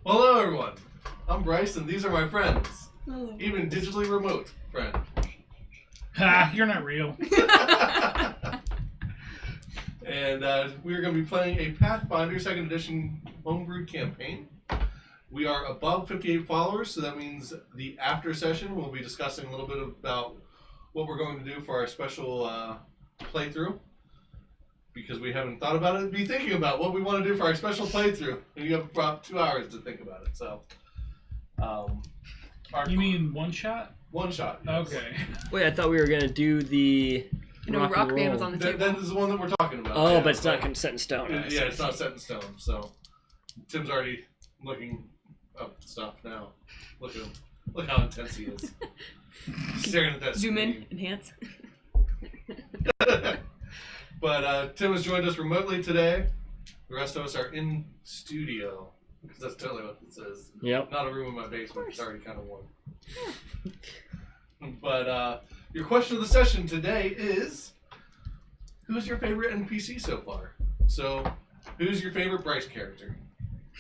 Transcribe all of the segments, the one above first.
Hello, everyone. I'm Bryce, and these are my friends. Hello. Even digitally remote friend. Ha! You're not real. And we're going to be playing a Pathfinder 2nd Edition homebrew campaign. We are above 58 followers, so that means the after session we'll be discussing a little bit about what we're going to do for our special playthrough. Because we haven't thought about it, be thinking about what we want to do for our special playthrough. And you have about 2 hours to think about it. So, You mean one shot? One shot. Yes. Okay. Wait, I thought we were gonna do the rock band was on the table. That is the one that we're talking about. Oh, yeah, but it's not set in stone. Yeah, it's not set in stone. So, Tim's already looking up stuff now. Look at him. Look how intense he is. Staring at that Zoom screen. in, enhance. But Tim has joined us remotely today. The rest of us are in studio. Because that's totally what this is. Yep. Not a room in my basement. It's already kind of warm. But your question of the session today is, who's your favorite NPC so far? So, who's your favorite Bryce character?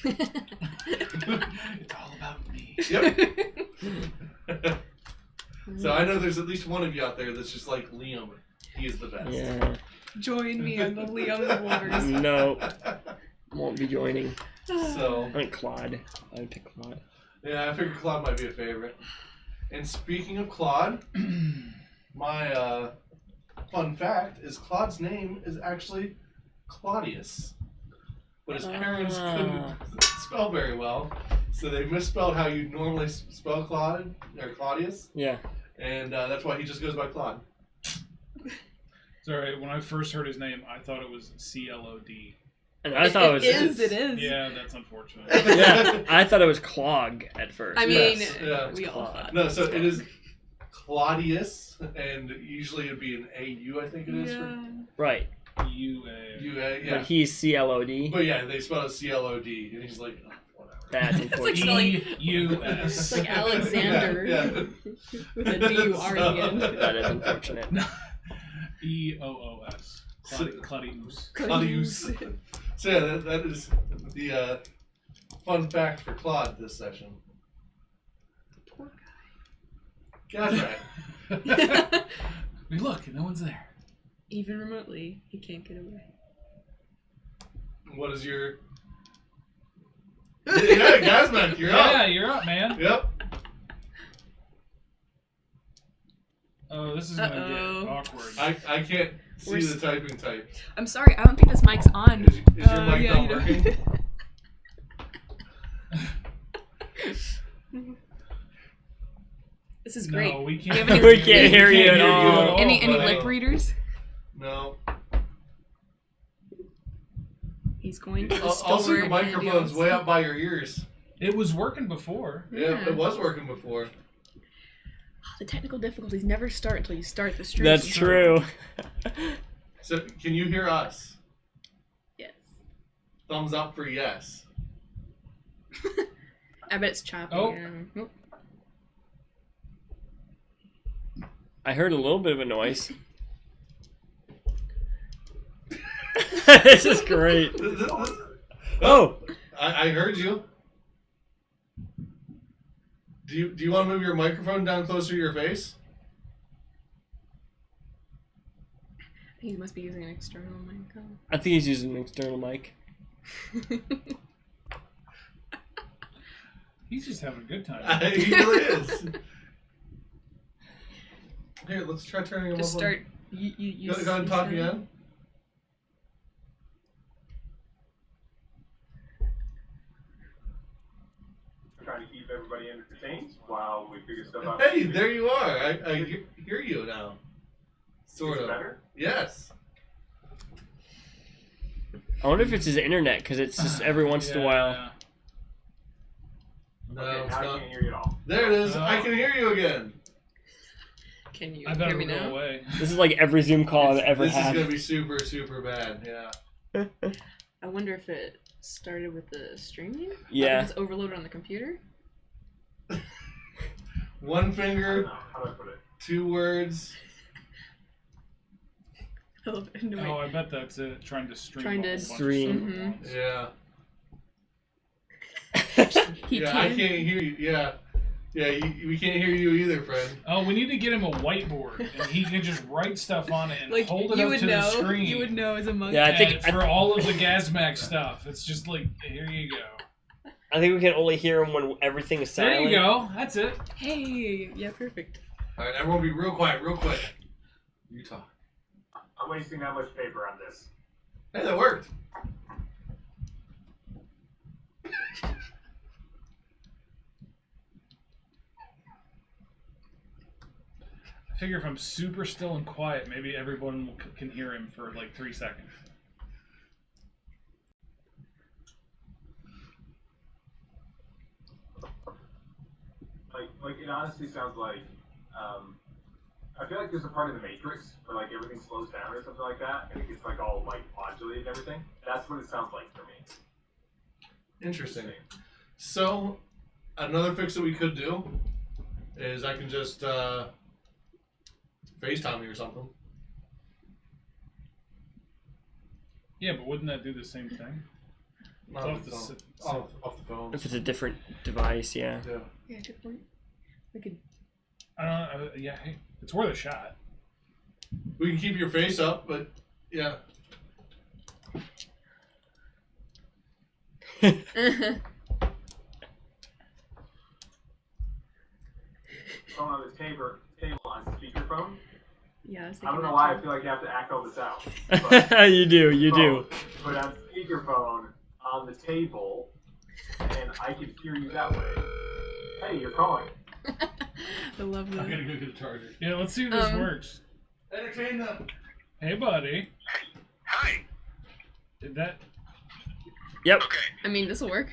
It's all about me. Yep. So I know there's at least one of you out there that's just like Liam. He is the best. Yeah. Join me on the Liam Wars. No. Won't be joining. So, I went Claude. I would pick Claude. yeah, I figured Claude might be a favorite. And speaking of Claude, my fun fact is Claude's name is actually Claudius. But his parents couldn't spell very well, so they misspelled how you normally spell Claude, or Claudius. Yeah. And that's why he just goes by Claude. It's alright. When I first heard his name, I thought it was CLOD. And I thought it was. It is. Yeah, that's unfortunate. Yeah, I thought it was Clog at first. I mean, Yes, yeah, we all Claude. thought. No, so it is Claudius, and usually it'd be an AU, I think it is. Yeah. Right. UA. UA, yeah. But he's CLOD. But yeah, they spell it CLOD, and he's like, oh, whatever. That's It's like unfortunate. spelling- EUS. It's like Alexander. Yeah. With a D-U-R at the end. That is unfortunate. EOOS. Claudius. Claudius. So yeah, that is the fun fact for Claude this session. Poor That's right. We look, and no one's there. Even remotely, he can't get away. What is your... Yeah, Gazman, you're Yeah, up. you're up, man. Yep. Oh, this is gonna Uh-oh. get awkward. I can't see We're the typing type. I'm sorry, I don't think this mic's on. Is your mic yeah, not you know. working? This is great. No, we Do you have can't. any- We can't hear you at all. Any but- lip readers? No. He's going to the store. Also, your and microphone's he way up by your ears. It was working before. Yeah, Yeah. it was working before. The technical difficulties never start until you start the stream. That's true. So, can you hear us? Yes. Thumbs up for yes. I bet it's choppy. Oh. Nope. I heard a little bit of a noise. This is great. Oh! I heard you. Do you want to move your microphone down closer to your face? I think he must be using an external mic. I think he's using an external mic. He's just having a good time. He really is. Here, let's try turning him Just up. start. You Go ahead and talk again. Trying to keep everybody entertained while we figure stuff out. Hey, there you are. I hear you now. Sort Is it of. better? Yes. I wonder if it's his internet, because it's just every once in a while. Yeah. No, Okay, it's now I not. can't hear you at all. There it is. No. I can hear you again. Can you I better hear me go now? away. This is like every Zoom call I've ever This is had. gonna be super, super bad. Yeah. I wonder if it started with the streaming. Yeah. If it's overloaded on the computer. One I don't finger, know. How do I put it? 2 words. Oh, I bet that's it. Trying to stream. Trying a to whole bunch of stream. stuff at once. Yeah. He yeah, can. I can't hear you. Yeah. Yeah, we can't hear you either, friend. Oh, we need to get him a whiteboard, and he can just write stuff on it and Like, hold it you up would to know. the screen. You would know as a monkey. Yeah, I think And for all of the Gazmax stuff, it's just like, here you go. I think we can only hear him when everything is silent. There you go. That's it. Hey, yeah, perfect. All right, everyone be real quiet, real quick. You talk. I'm wasting that much paper on this. Hey, that worked. I figure if I'm super still and quiet, maybe everyone can hear him for like 3 seconds. Like it honestly sounds like, I feel like there's a part of the Matrix where like everything slows down or something like that, and it gets like all like modulated and everything. That's what it sounds like for me. Interesting. So, another fix that we could do is I can just FaceTime you or something. Yeah, but wouldn't that do the same thing? Not Off off the the phone. s- Off the phone. If it's a different device, yeah. Yeah. Yeah, good point. We could. Yeah, hey, it's worth a shot. We can keep your face up, but yeah. Phone on the table on speakerphone. Yeah, I was I thinking don't know that why too. I feel like I have to act all this out. But you do. Put on speakerphone on the table, and I can hear you that way. Hey, you're calling. I love I'm that. gonna go get a charger. Yeah, let's see if this works. Entertain them. Hey, buddy. Hi. Did that? Yep. Okay. I mean, this will work.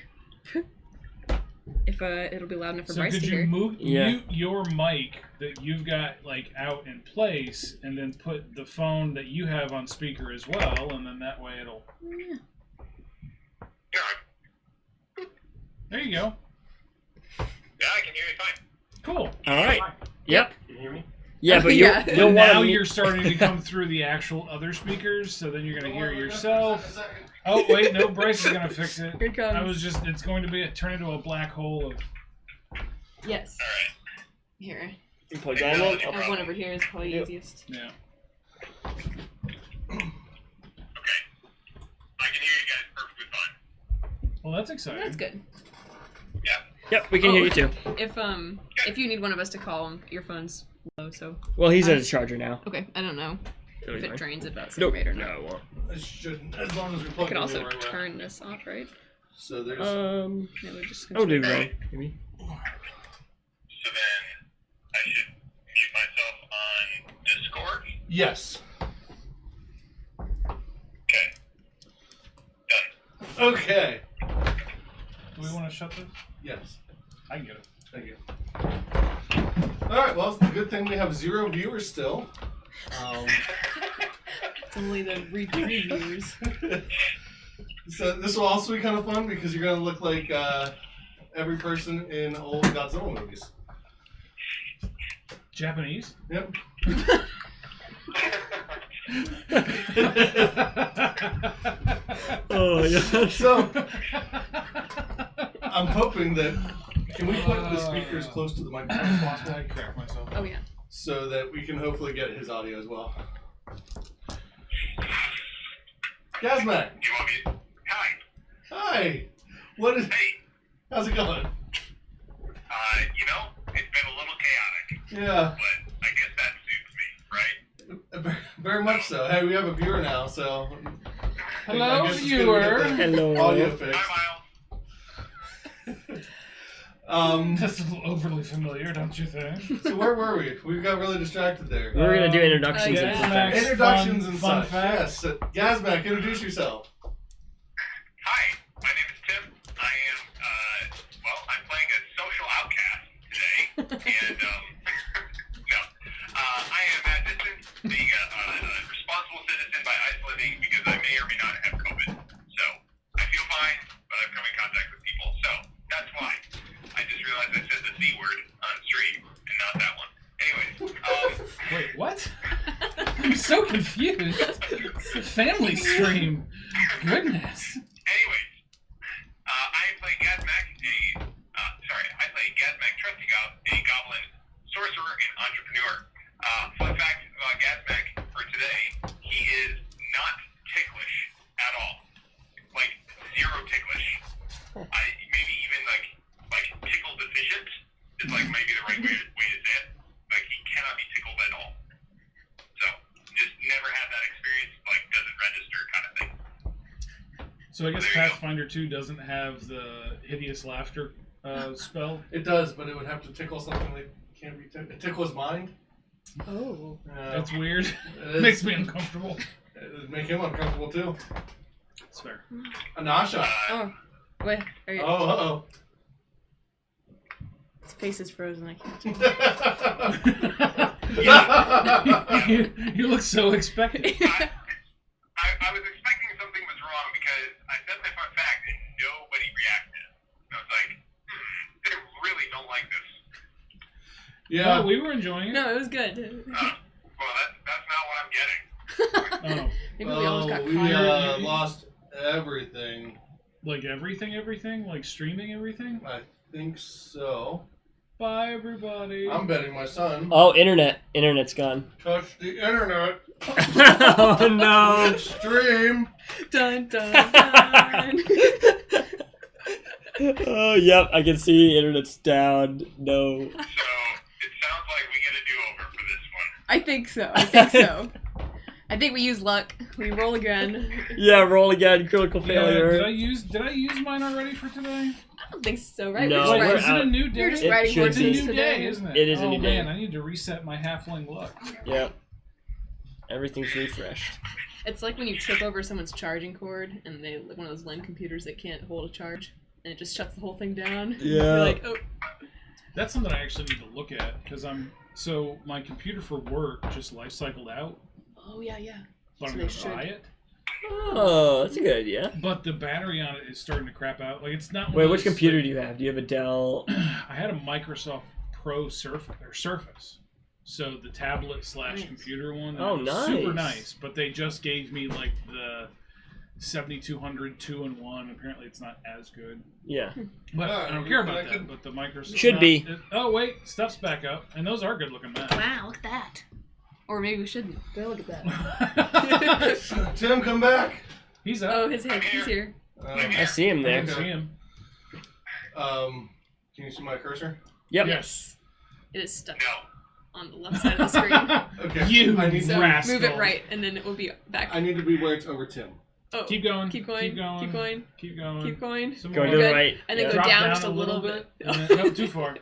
If it'll be loud enough for So Bryce could to you hear. mute Yeah. your mic that you've got like out in place, and then put the phone that you have on speaker as well, and then that way it'll. Yeah. Yeah, There you go. I can hear you fine. Cool. All right. Hi. Yep. Can you hear me? Yeah, but Yeah. you'll want Now to you're starting to come through the actual other speakers, so then you're gonna hear yourself. Second. Oh wait, no, Bryce is gonna fix it. Here it comes. I was just, it's going to be turn into a black hole of. Yes. All right. Here. plug that in. I have one over here. It's probably Yep. easiest. Yeah. Okay. I can hear you guys perfectly fine. Well, that's exciting. That's good. Yep, we can hear you too. If you need one of us to call him, your phone's low, so Well, he's at his charger now. okay. I don't know So if he's it fine. drains at that same Nope. rate or not. No, it won't. It shouldn't, as long as we I plug could it in also right now. turn this off, right? So there's. No, we're just Oh, dude, gonna- right? Maybe. So then I should mute myself on Discord. Yes. Okay. Done. Okay. Do we want to shut this? Yes. I can get it. Thank you. All right. Well, it's a good thing we have 0 viewers still. It's only the reviews. So this will also be kind of fun because you're gonna look like every person in old Godzilla movies. Japanese? Yep. Oh, yeah. So I'm hoping that can we put the speakers close to the microphone as possible, I cracked myself. Oh yeah. so that we can hopefully get his audio as well. Gazmac, You want me to... Hi. hi. What is? Hey. How's it going? You know, it's been a little chaotic, Yeah, but I guess that suits me, right? very much so. Hey, we have a viewer now, so. I Hello, guess it's good viewer. to get the Hello. Audio fixed. Hi, That's a little overly familiar, don't you think? So where were we? We got really distracted there. We were gonna do introductions yeah. and fun facts. Introductions Fun- and fun such. facts. Yes. Gazmac, introduce yourself. Hi, my name is Tim. I am, I'm playing a social outcast today, and, no. I am at distance being a responsible citizen by isolating because I may or may not have COVID. So, I feel fine, but I've come in contact with people, so that's why. I just realized I said the C word on stream, and not that one. Anyways, Wait, what? I'm so confused. It's a family stream. Goodness. anyways, I am playing Gaz Gazmac Trustigout, a goblin sorcerer and entrepreneur. Fun fact about Gazmac for today, he is not ticklish at all. Like, zero ticklish. Maybe even like tickle deficient is like maybe the right way to say it. Like, he cannot be tickled at all. So, just never had that experience, like, doesn't register kind of thing. So I guess Pathfinder 2 doesn't have the hideous laughter spell. It does, but it would have to tickle something that can't be tickled. It tickles mind. Oh. That's weird. It is. Makes me uncomfortable. It would make him uncomfortable too. That's fair. Anasha. Oh. Wait. Are you? Oh, His face is frozen. I can't do You look so expectant. I was expecting something was wrong because I said my fun fact and nobody reacted. I was like, they really don't like this. Yeah. Oh, we were enjoying it. No, it was good. Well, that's not what I'm getting. Oh, Maybe we almost got we caught. lost everything. like everything? Like streaming everything? I think so. Bye, everybody. I'm betting my son Oh, internet's gone. touched the internet. Oh no. Stream. Dun dun dun. Oh, yep, I can see internet's down. No. So, it sounds like we get a do-over for this one. I think so. I think we use luck. We roll again. Yeah, roll again, critical Yeah, failure. did I use mine already for today? I don't think so, right? No, We're Wait, just we're is writing, it a out. new day? you're just It writing should more It's a be. things new day, today. isn't it? It is a oh, new day. man, I need to reset my halfling luck. Yep. Everything's refreshed. It's like when you trip over someone's charging cord and they like one of those LAN computers that can't hold a charge and it just shuts the whole thing down. Yeah. You're like, oh. That's something I actually need to look at because my computer for work just life cycled out, Oh yeah, yeah. but So I'm they gonna should. buy it. Oh, that's a good idea. But the battery on it is starting to crap out. Like it's not. one Wait, of which those, computer like- do you have? Do you have a Dell? I had a Microsoft Pro Surface. So the tablet / Nice. computer one. Oh, was Super nice. nice. But they just gave me like the 7200 2-in-1. Apparently it's not as good. Yeah. But Oh, I don't you care about connected? that. But the Microsoft Should be. Oh wait, stuff's back up, and those are good looking men. Wow, look at that. Or maybe we shouldn't. But look at that. Tim, come back. He's Oh, up. his head. He's here. I see him I there. can see him. Can you see my cursor? Yep. Yes. It is stuck No. on the left side of the screen. Okay. You I need So rascal. move it right, and then it will be back. I need to be where it's over Tim. Oh, Keep going. keep going. Keep going. Keep going. Keep going. Keep going. Some Going more. to the Good. right. And then Yeah. go Drop down just a little bit. bit. And then, no, too far.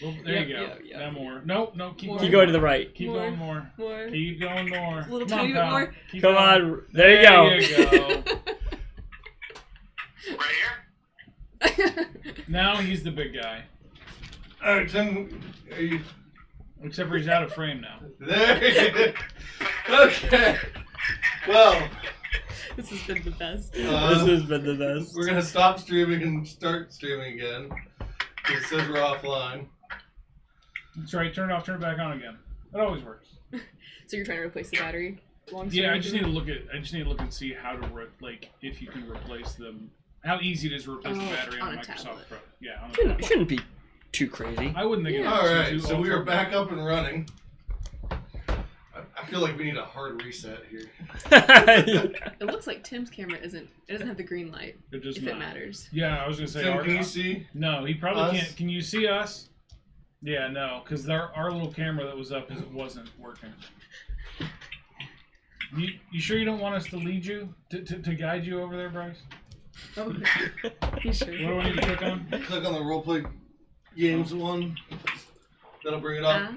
Well, there Yep, you go. yep, yep. Now more. Nope. No. Keep More. going. Keep going to the right. Keep More. going more. More. Keep going more. A little Come tiny on, bit pal. more. Keep Come going. on. There you go. There you go. Right here? Now he's the big guy. Alright, Tim, are you Except for he's out of frame now. there? Okay. Well, This has been the best. This has been the best. we're gonna stop streaming and start streaming again. It says we're offline. That's right. Turn it off. Turn it back on again. It always works. So you're trying to replace the battery? Long Yeah, I story just need to look at. I just need to look and see how to like if you can replace them. How easy it is to replace the Oh, battery on on a a Microsoft tablet. Pro. Yeah, on a Shouldn't, tablet. shouldn't be too crazy. I wouldn't think. Yeah. it was Alright, too so we are awful. back up and running. I feel like we need a hard reset here. It looks like Tim's camera isn't. It doesn't have the green light. It does If not. it matters. Yeah, I was gonna say. Tim, our- can you see? No, he probably us? can't. Can you see us? Yeah, no, because our little camera that was up wasn't working. You sure you don't want us to lead you to guide you over there, Bryce? Oh, he's sure. What do I need to click on? Click on the roleplay games one. That'll bring it up. Ah,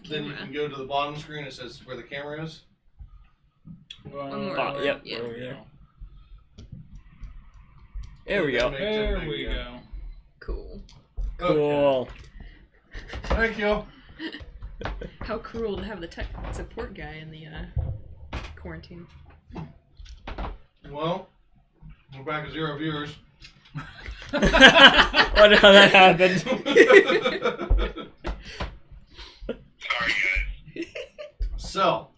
Then you camera. can go to the bottom screen. It says where the camera is. One more. Oh, yep. Yeah. Over there. There we go. There we go. Cool. Cool. Thank you. How cruel to have the tech support guy in the quarantine. Well, we're back at 0 viewers. Wonder how that happened. Sorry, guys. So,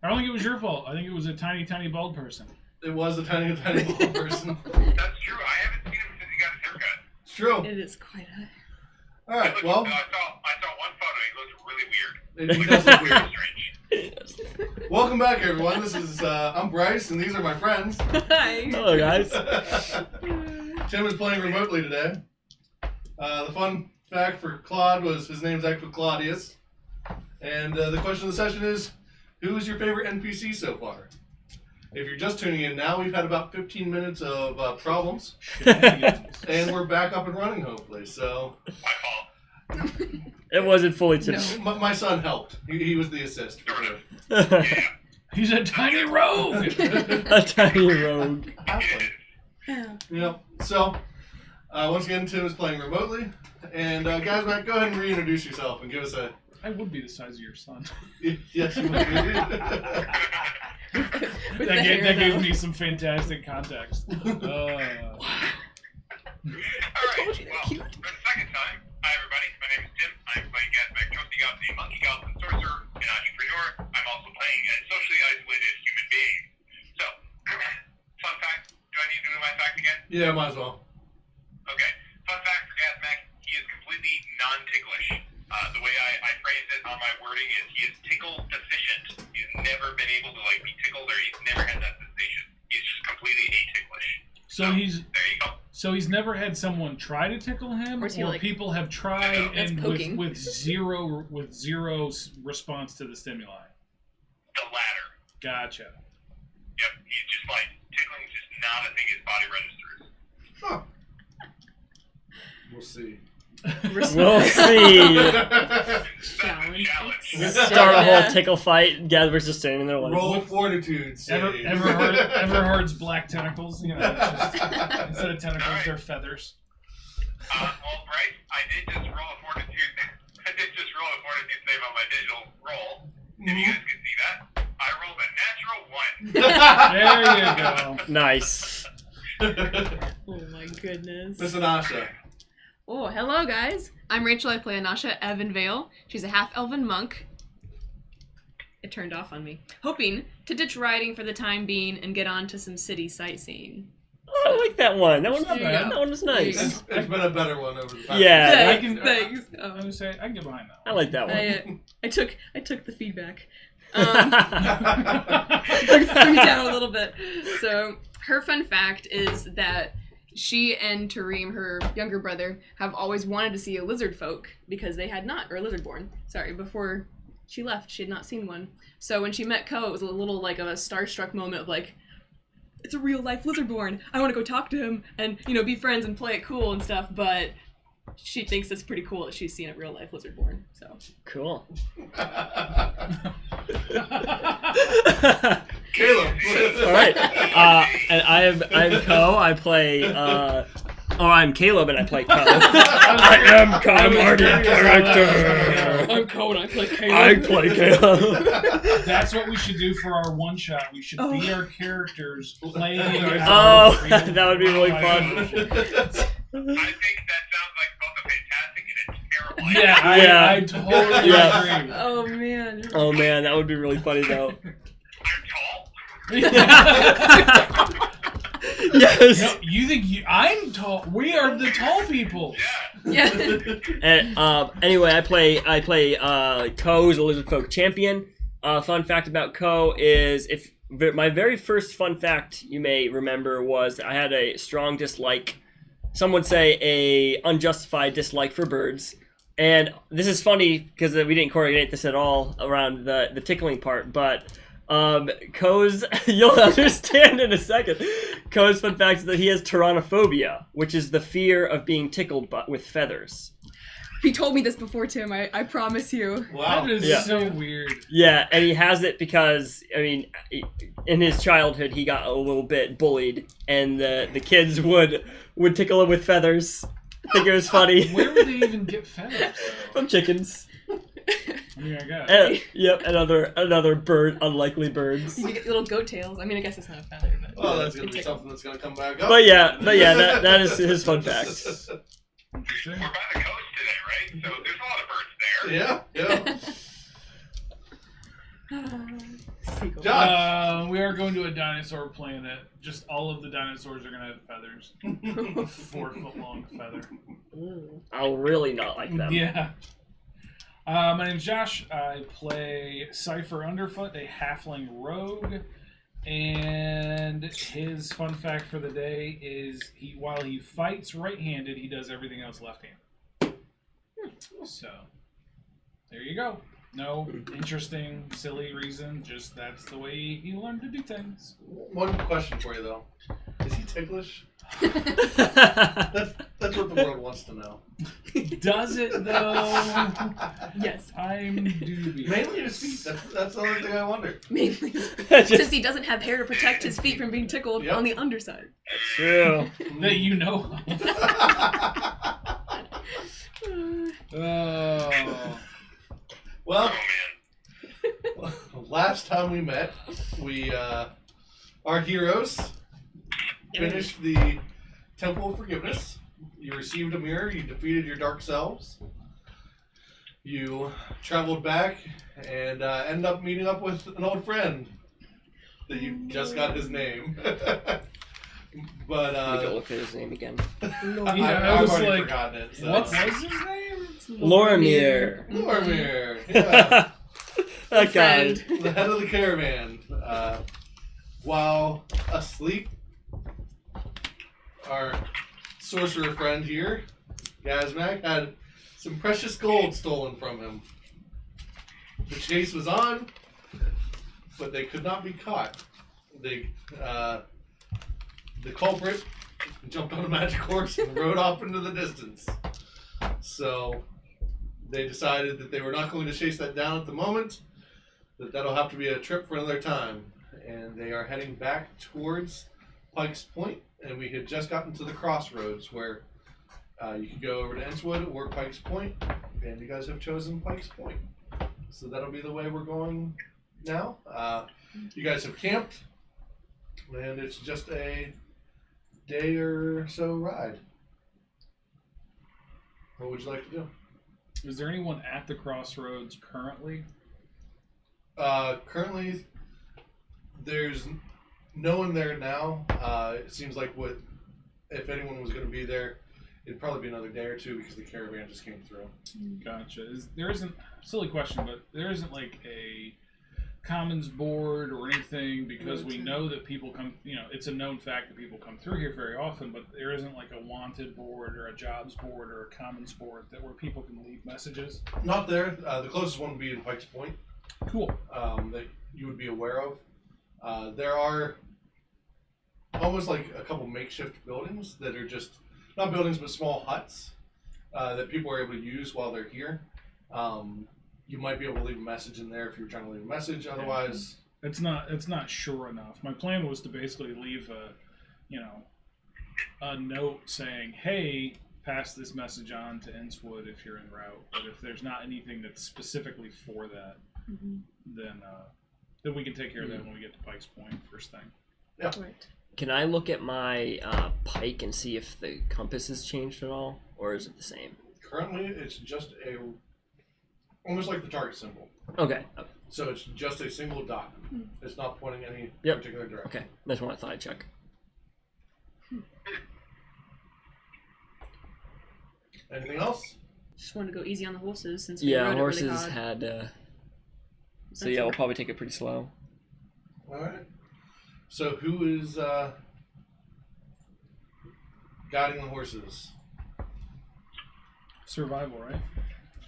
I don't think it was your fault. I think it was a tiny, tiny bald person. it was a tiny bald person. That's true. I haven't seen him since he got his haircut. It's true. It is quite high. All right. Well, I saw one photo. He looks really weird. he does look weird. Strange. Welcome back, everyone. This is I'm Bryce, and these are my friends. Hi. Hello, guys. Tim is playing remotely today. The fun fact for Claude was his name's actually Claudius. And the question of the session is, who is your favorite NPC so far? If you're just tuning in now, we've had about 15 minutes of problems. And we're back up and running, hopefully. So My fault. It wasn't fully to. my son helped. He was the assist. For sure. Yeah. He's a tiny rogue. A tiny rogue. Halfway. Yep. So, once again, Tim is playing remotely. And guys, Matt, go ahead and reintroduce yourself and give us a... I would be the size of your son. Yes, you would. That gave me some fantastic context. All right. Well, for the second time, hi everybody. My name is Tim. I'm playing Gazmac Trusty Goblin, Monkey Goblin Sorcerer, and Entrepreneur. I'm also playing a socially isolated human being. So, fun fact. Do I need to do my fact again? Yeah, might as well. Okay. Fun fact for Gazmac. He is completely non-ticklish. The way I phrase it on my wording is he is tickle deficient. He's never been able to be tickled, or he's never had that sensation. He's just completely aticklish. So he's there you go. So he's never had someone try to tickle him, Or is he, or like- people have tried That's and poking. with zero response to the stimuli. The latter. Gotcha. Yep. He's just tickling is just not a thing his body registers. Huh. We'll see. We'll see. Challenge. Start a whole tickle fight. Gaz just standing there like. Roll fortitude save. Ever heard Black Tentacles? You know, it's just, instead of tentacles, they're feathers. Well, Bryce, I did just roll a fortitude save on my digital roll. If you guys can see that, I rolled a natural 1. There you go. Nice. Oh my goodness. Miss Anasha. Oh, hello guys. I'm Rachel. I play Anasha Evanvale. She's a half-elven monk. It turned off on me. Hoping to ditch riding for the time being and get on to some city sightseeing. Oh, I like that one. That one Not bad. was nice. It's been a better one over the past. Yeah. Thanks. I would say I can get behind that I one. like that one. I took the feedback. Bring it down a little bit. So her fun fact is that she and Tareem, her younger brother, have always wanted to see a lizard folk because they had not, or a lizardborn. Sorry, before she left, she had not seen one. So when she met Ko, it was a little of a starstruck moment of it's a real life lizardborn. I want to go talk to him and be friends and play it cool and stuff. But she thinks it's pretty cool that she's seen a real life lizardborn. So Cool. Caleb. All right. And I'm Ko. I play. I'm Caleb, and I play Ko. I am Ko-Martin character. I'm Ko and I play Caleb. I play Caleb. That's what we should do for our one shot. We should be our characters playing. Oh, that would be really fun. I think that sounds like both a fantastic and a terrible idea. Yeah, I totally agree. Oh man. Oh man, that would be really funny though. I'm tall. Yes. No, you think I'm tall? We are the tall people. Yeah. Yeah. And anyway, I play Ko as a lizard folk champion. Fun fact about Ko is my very first fun fact you may remember was I had a strong dislike. Some would say a unjustified dislike for birds. And this is funny because we didn't coordinate this at all around the tickling part, but Ko's, you'll understand in a second. Ko's fun fact is that he has tyrannophobia, which is the fear of being tickled with feathers. He told me this before, Tim. I promise you. Wow. That is so weird. Yeah, and he has it because, in his childhood, he got a little bit bullied, and the kids would tickle him with feathers. I think it was funny. Where would they even get feathers, though? From chickens. I mean, I guess. And another bird, unlikely birds. You get little goat tails. I guess it's not a feather, but. Well, that's going to be something that's going to come back up. But yeah, that is his fun fact. Interesting. We're by the coast today, right? So there's a lot of birds there. Yeah. Josh. We are going to a dinosaur planet. Just all of the dinosaurs are going to have feathers. A 4-foot-long feather. I'll really not like them. Yeah. My name's Josh. I play Cypher Underfoot, a halfling rogue. And his fun fact for the day is while he fights right-handed, he does everything else left-handed. So, there you go. No interesting, silly reason. Just that's the way he learned to do things. One question for you though: is he ticklish? That's what the world wants to know. Does it though? Yes. I'm dubious. Mainly his feet. That's the only thing I wonder. Mainly. Just Since he doesn't have hair to protect his feet from being tickled Yep. on the underside. true. That you know of. Oh. Well, Oh man. last time we met, we our heroes finished the Temple of Forgiveness. You received a mirror. You defeated your dark selves. You traveled back and ended up meeting up with an old friend that you just got his name. But Let me go look at his name again. I was I've already like, forgotten it. So. what was his name? Loramir. Lormir. Yeah. That guy. Friend. The head of the caravan. While asleep, our sorcerer friend here, Gazmak, had some precious gold stolen from him. The chase was on, but they could not be caught. The culprit jumped on a magic horse and rode off into the distance. So they decided that they were not going to chase that down at the moment, that'll have to be a trip for another time. And they are heading back towards Pike's Point, and we had just gotten to the crossroads where you could go over to Enswood or Pike's Point, and you guys have chosen Pike's Point. So that'll be the way we're going now. You guys have camped, and it's just a day or so ride. What would you like to do? Is there anyone at the crossroads currently? Currently, there's no one there now. It seems like if anyone was going to be there, it'd probably be another day or two because the caravan just came through. Gotcha. There isn't, silly question, but there isn't like a commons board or anything because we know that people come, it's a known fact that people come through here very often, but there isn't like a wanted board or a jobs board or a commons board where people can leave messages. Not there. The closest one would be in Pike's Point. Cool. That you would be aware of. There are almost like a couple makeshift buildings that are just, not buildings, but small huts that people are able to use while they're here. You might be able to leave a message in there if you're trying to leave a message. Otherwise, It's not sure enough. My plan was to basically leave a note saying, "Hey, pass this message on to Enswood if you're en route." But if there's not anything that's specifically for that, then we can take care of that when we get to Pike's Point first thing. yeah. Right. Can I look at my pike and see if the compass has changed at all, or is it the same? Currently, it's just almost like the target symbol. Okay. So it's just a single dot. It's not pointing any Yep. particular direction. Okay. That's what I thought I'd check. Anything else? Just wanted to go easy on the horses since we Yeah, rode horses it really hard. had. So That's yeah, we'll okay. probably take it pretty slow. All right. So who is guiding the horses? Survival, right?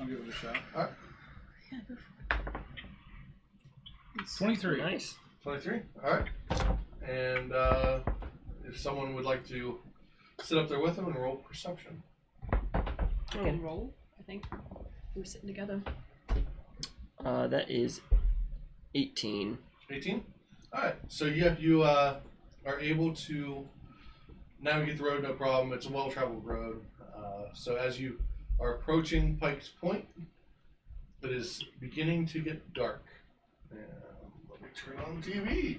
I'll give it a shot. All right. 23. Nice. 23. All right. And if someone would like to sit up there with them and roll perception. We can roll, I think. We were sitting together. That is 18. 18. All right. So you are able to navigate the road, no problem. It's a well-traveled road. So as you are approaching Pike's Point, it is beginning to get dark. And let me turn on the TV.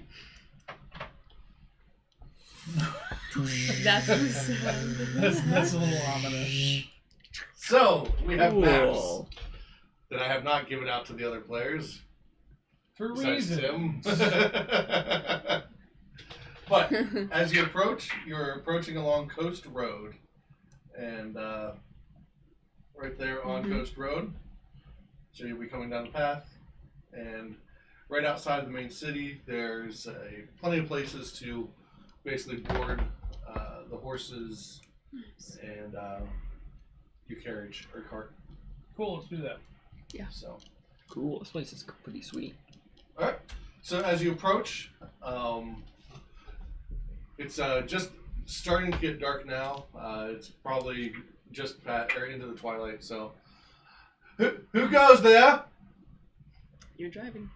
That's the sound. That's a little ominous. So we have maps Cool. that I have not given out to the other players. For besides reasons. Tim. But as you approach, you're approaching along Coast Road, and right there on Coast Road. So you'll be coming down the path, and right outside the main city, there's plenty of places to basically board the horses and your carriage or cart. Cool, let's do that. Yeah. So. Cool. This place is pretty sweet. All right. So as you approach, it's just starting to get dark now. It's probably just into the twilight. So, who goes there? You're driving.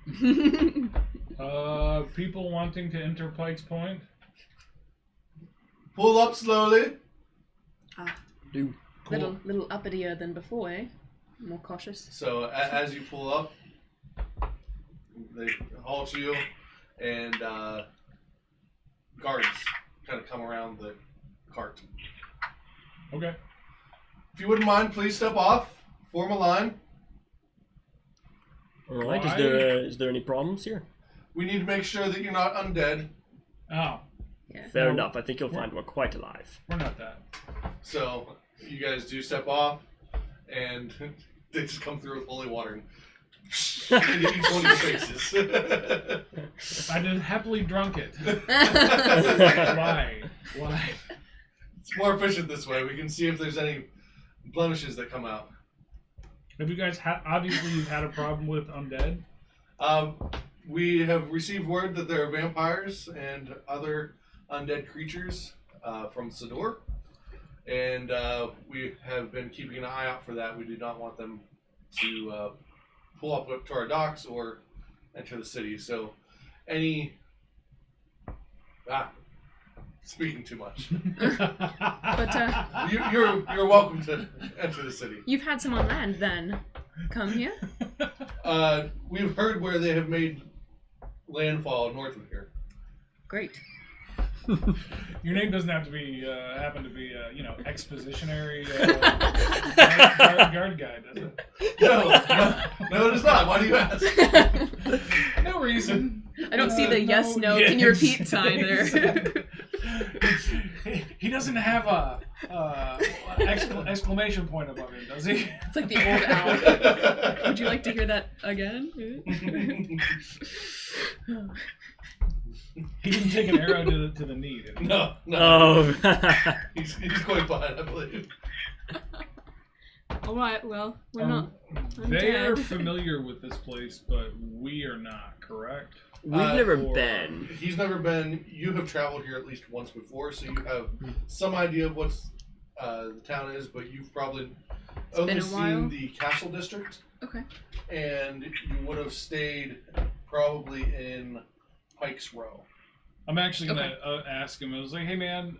People wanting to enter Pike's Point. Pull up slowly. Do. Cool. Little uppitier than before, eh? More cautious. So as you pull up, they halt you, and guards kind of come around the cart. Okay. If you wouldn't mind, please step off. Form a line. All right. Why? Is there any problems here? We need to make sure that you're not undead. Oh, Yeah. Fair No. enough. I think you'll find we're quite alive. we're not that. So you guys do step off, and they just come through with holy water and into each one of your faces. I did happily drunk it. Why? It's more efficient this way. We can see if there's any blemishes that come out. Have you guys obviously you've had a problem with undead? We have received word that there are vampires and other undead creatures from Sador, and we have been keeping an eye out for that. We do not want them to pull up to our docks or enter the city. So, speaking too much. But You're welcome to enter the city. you've had some on land then. Come here. We've heard where they have made landfall north of here. Great. Your name doesn't have to be happen to be expositionary guard guy, does it? No, it is not. Why do you ask? No reason. I don't see the yes, no, can you repeat sign there. Exactly. He doesn't have a exclamation point above him, does he? It's like the old owl. Would you like to hear that again? He didn't take an arrow to the knee, did he? No. Oh. He's quite fine, I believe. Alright, well, we're not. They are undead. familiar with this place, but we are not, correct? We've never or- been. He's never been. You have traveled here at least once before, so you have some idea of what the town is, but you've probably only been a while. seen the castle district, Okay. and you would have stayed probably in Pike's Row. I'm actually gonna ask him. I was like, "Hey, man,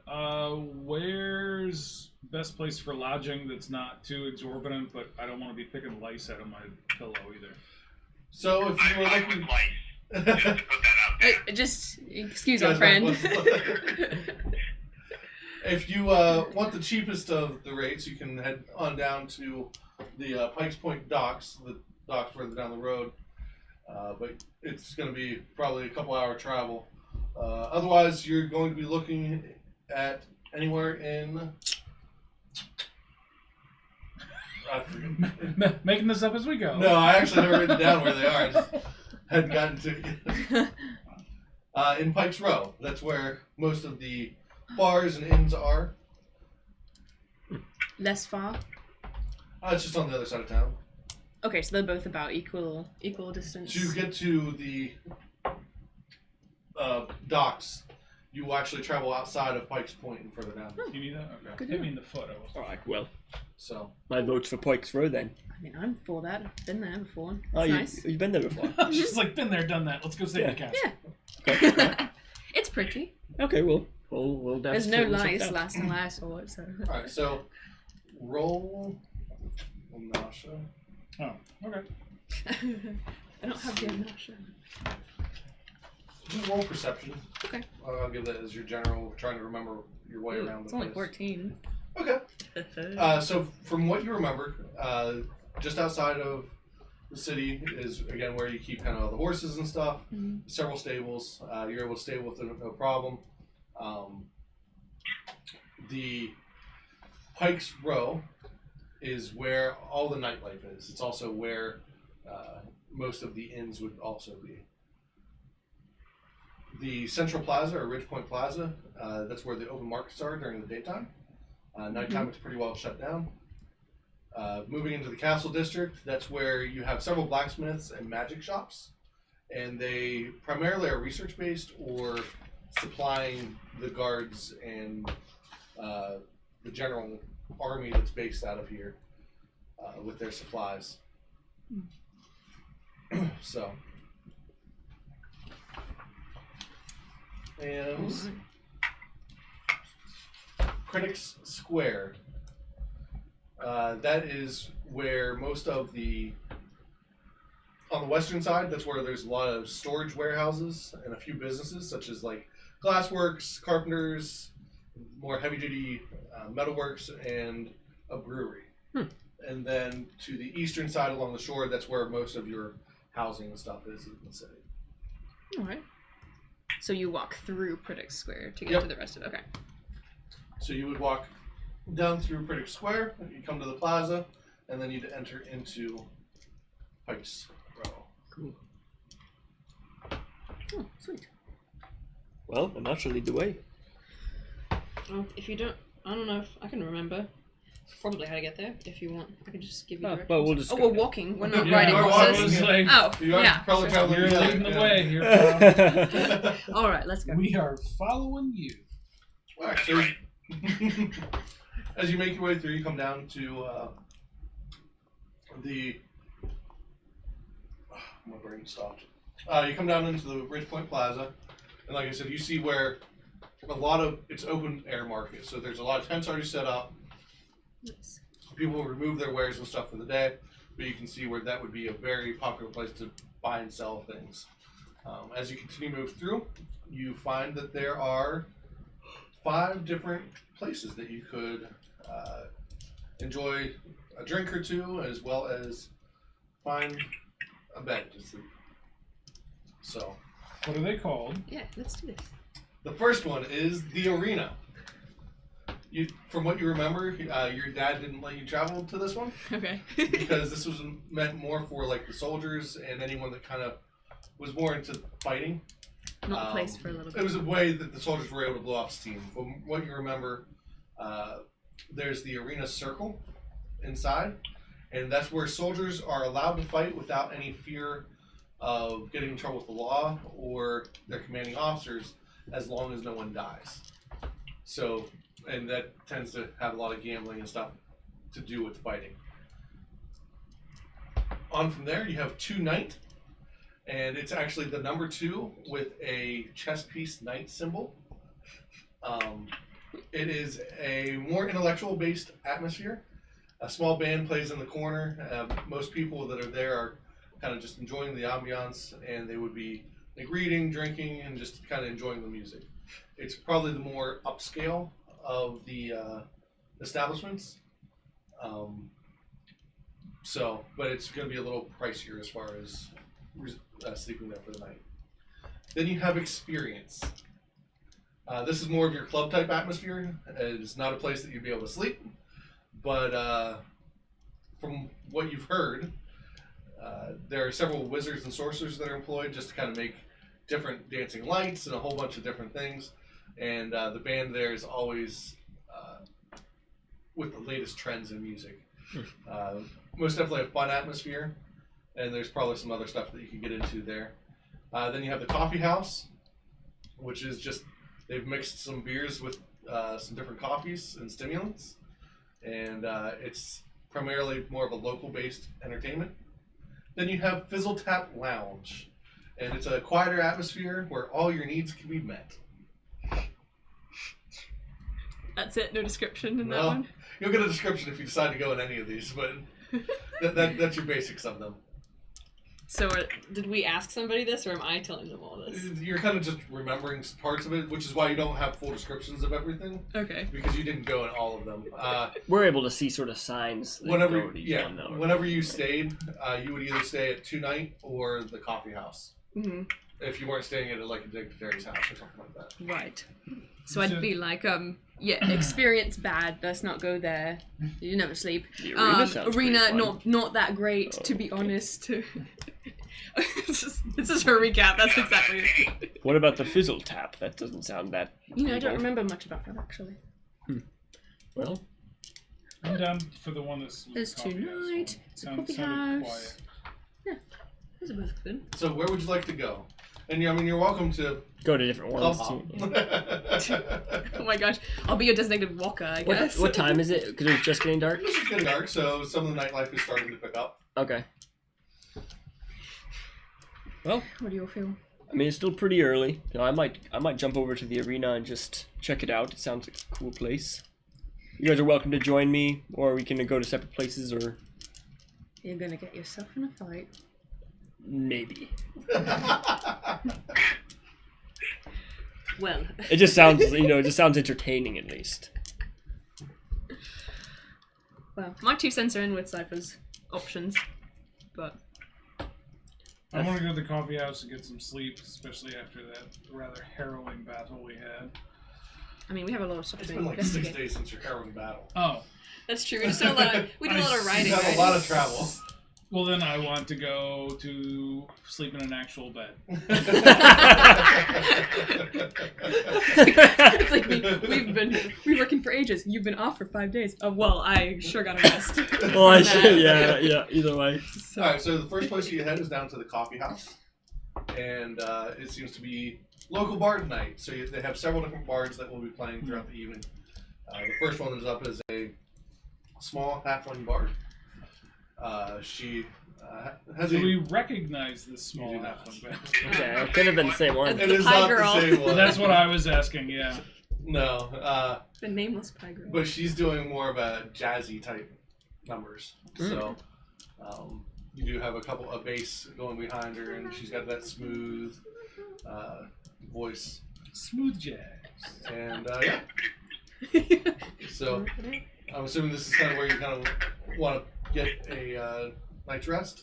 where's best place for lodging that's not too exorbitant, but I don't want to be picking lice out of my pillow either." So if you were I looking, would like just to put that out there. Just excuse our friend. if you want the cheapest of the rates, you can head on down to the Pikes Point docks, the docks further down the road. But it's going to be probably a couple hour travel. Otherwise, you're going to be looking at anywhere in. I forget. Making this up as we go. No, I actually have written down where they are. I just hadn't gotten to it yet. In Pike's Row. That's where most of the bars and inns are. Less far. It's just on the other side of town. Okay, so they're both about equal distance. To get to the docks, you will actually travel outside of Pike's Point and further down. You need that? Okay. Good Hit to me know. in the foot. I was. All right. Well, So, my vote's for Pike's Row then. I mean, I'm for that. I've been there before. Oh, It's nice. you've been there before. I was just like, been there, done that. Let's go stay in the castle. Yeah. Okay. It's pretty. Okay. We'll There's no check lice out. last time I saw it, so. alright, so roll Nasha. Oh, okay. I don't have the Nasha. Just roll perception. Okay. I'll give that as your general, trying to remember your way around It's the only place. 14. Okay. So from what you remember, just outside of The city is again where you keep kind of the horses and stuff. Mhm. Several stables. You're able to stay with it no problem. The Pike's Row is where all the nightlife is. It's also where most of the inns would also be. The Central Plaza or Ridgepoint Plaza, that's where the open markets are during the daytime. Nighttime it's pretty well shut down. Moving into the Castle District, that's where you have several blacksmiths and magic shops. And they primarily are research based or supplying the guards and the general army that's based out of here with their supplies. So, and Critics Square. That is where most of the on the western side, that's where there's a lot of storage warehouses and a few businesses such as like glassworks, carpenters, more heavy duty metalworks, and a brewery. And then to the eastern side along the shore, that's where most of your housing and stuff is in the city. Alright. So you walk through Critics Square to get Yep. to the rest of it. Okay. So you would walk down through Critics Square, you come to the plaza, and then you'd enter into Pike's Row. Cool. Oh, sweet. Well, I'm not sure lead the way. Well, if you don't, I don't know if I can remember probably how to get there. If you want, I can just give you directions. But we'll just Oh, go we're down. walking. We're not Yeah, riding we're horses. walking. Like, Oh, You are yeah. probably sure. traveling you're yeah, leading the yeah. way here, pal. All right, let's go. We are following you. Alright, so as you make your way through, you come down to my brain stopped. You come down into the Ridgepoint Plaza, and like I said, you see where a lot of it's open air market. So there's a lot of tents already set up. Nice. People will remove their wares and stuff for the day, but you can see where that would be a very popular place to buy and sell things. As you continue to move through, you find that there are 5 different places that you could enjoy a drink or two, as well as find a bed to sleep. So, What are they called? Yeah, let's do this. the first one is the arena. From what you remember, your dad didn't let you travel to this one Okay. because this was meant more for like the soldiers and anyone that kind of was more into fighting. Not the place for a little It bit. was a way that the soldiers were able to blow off steam. From what you remember, there's the arena circle inside, and that's where soldiers are allowed to fight without any fear of getting in trouble with the law or their commanding officers, as long as no one dies. So, and that tends to have a lot of gambling and stuff to do with fighting. On from there, you have 2 Knight. And it's actually the number 2 with a chess piece knight symbol. It is a more intellectual based atmosphere. A small band plays in the corner. Most people that are there are kind of just enjoying the ambiance, and they would be like reading, drinking, and just kind of enjoying the music. It's probably the more upscale of the establishments. But it's going to be a little pricier as far as sleeping there for the night. Then you have Experience. This is more of your club type atmosphere. It's not a place that you'd be able to sleep, but from what you've heard, there are several wizards and sorcerers that are employed just to kind of make different dancing lights and a whole bunch of different things. And the band there is always with the latest trends in music. Most definitely a fun atmosphere. And there's probably some other stuff that you can get into there. Then you have the coffee house, which is just, they've mixed some beers with some different coffees and stimulants. And it's primarily more of a local-based entertainment. Then you have Fizzle Tap Lounge. And it's a quieter atmosphere where all your needs can be met. That's it? No description in that Well, one? you'll get a description if you decide to go in any of these, but that's your basics of them. So, did we ask somebody this, or am I telling them all this? You're kind of just remembering parts of it, which is why you don't have full descriptions of everything, Okay. because you didn't go in all of them. We're able to see sort of signs. That Whenever, go to each one, though. whenever you stayed, you would either stay at 2 Night or the coffee house. Mm-hmm. If you weren't staying at like a dignitary's house or something like that. Right. So I'd be like, experience bad. Let's not go there. You never sleep. The arena sounds arena pretty fun. not that great, to be honest. This is her recap. That's exactly it. What about the fizzle tap? That doesn't sound that. You know, I don't evil. remember much about that actually. Well, I'm down for the one that's. There's coffee house one. tonight. Sounded Coffee quiet. house. Those are both good. So where would you like to go? And you're welcome to go to different ones club too. hop. Oh my gosh, I'll be your designated walker, I guess. What time is it? Because it's just getting dark. It's just getting dark, so some of the nightlife is starting to pick up. Okay. Well, What do you all feel? I mean, it's still pretty early. You know, I might jump over to the arena and just check it out. It sounds like a cool place. You guys are welcome to join me, or we can go to separate places, or You're gonna get yourself in a fight. maybe. Well, It just sounds, it just sounds entertaining at least. well, my 2 cents are in with Cypher's options, but I want to go to the coffee house and get some sleep, especially after that rather harrowing battle we had. I mean, we have a lot of stuff It's to been like 6 investigate. days since your harrowing battle. Oh, That's true. We just did a lot of riding. You've had a lot of travel. well then I want to go to sleep in an actual bed. It's like we've been working for ages. You've been off for 5 days. Oh well, I sure got a rest. Well, I should, yeah. Either way. Alright, so the first place you head is down to the coffee house. And it seems to be local bard night. So they have several different bards that will be playing throughout the evening. The first one is up as a small halfling bard. She has Do a... we recognize this small You do not. halfling bed? Okay, it could have been the same one. It The is pie not girl. the same one. That's what I was asking, yeah. No, The nameless pie girl. but she's doing more of a jazzy type numbers. So you do have a couple of bass going behind her, and she's got that smooth voice. Smooth jazz. And yeah, so I'm assuming this is kind of where you kind of want to get a night's rest.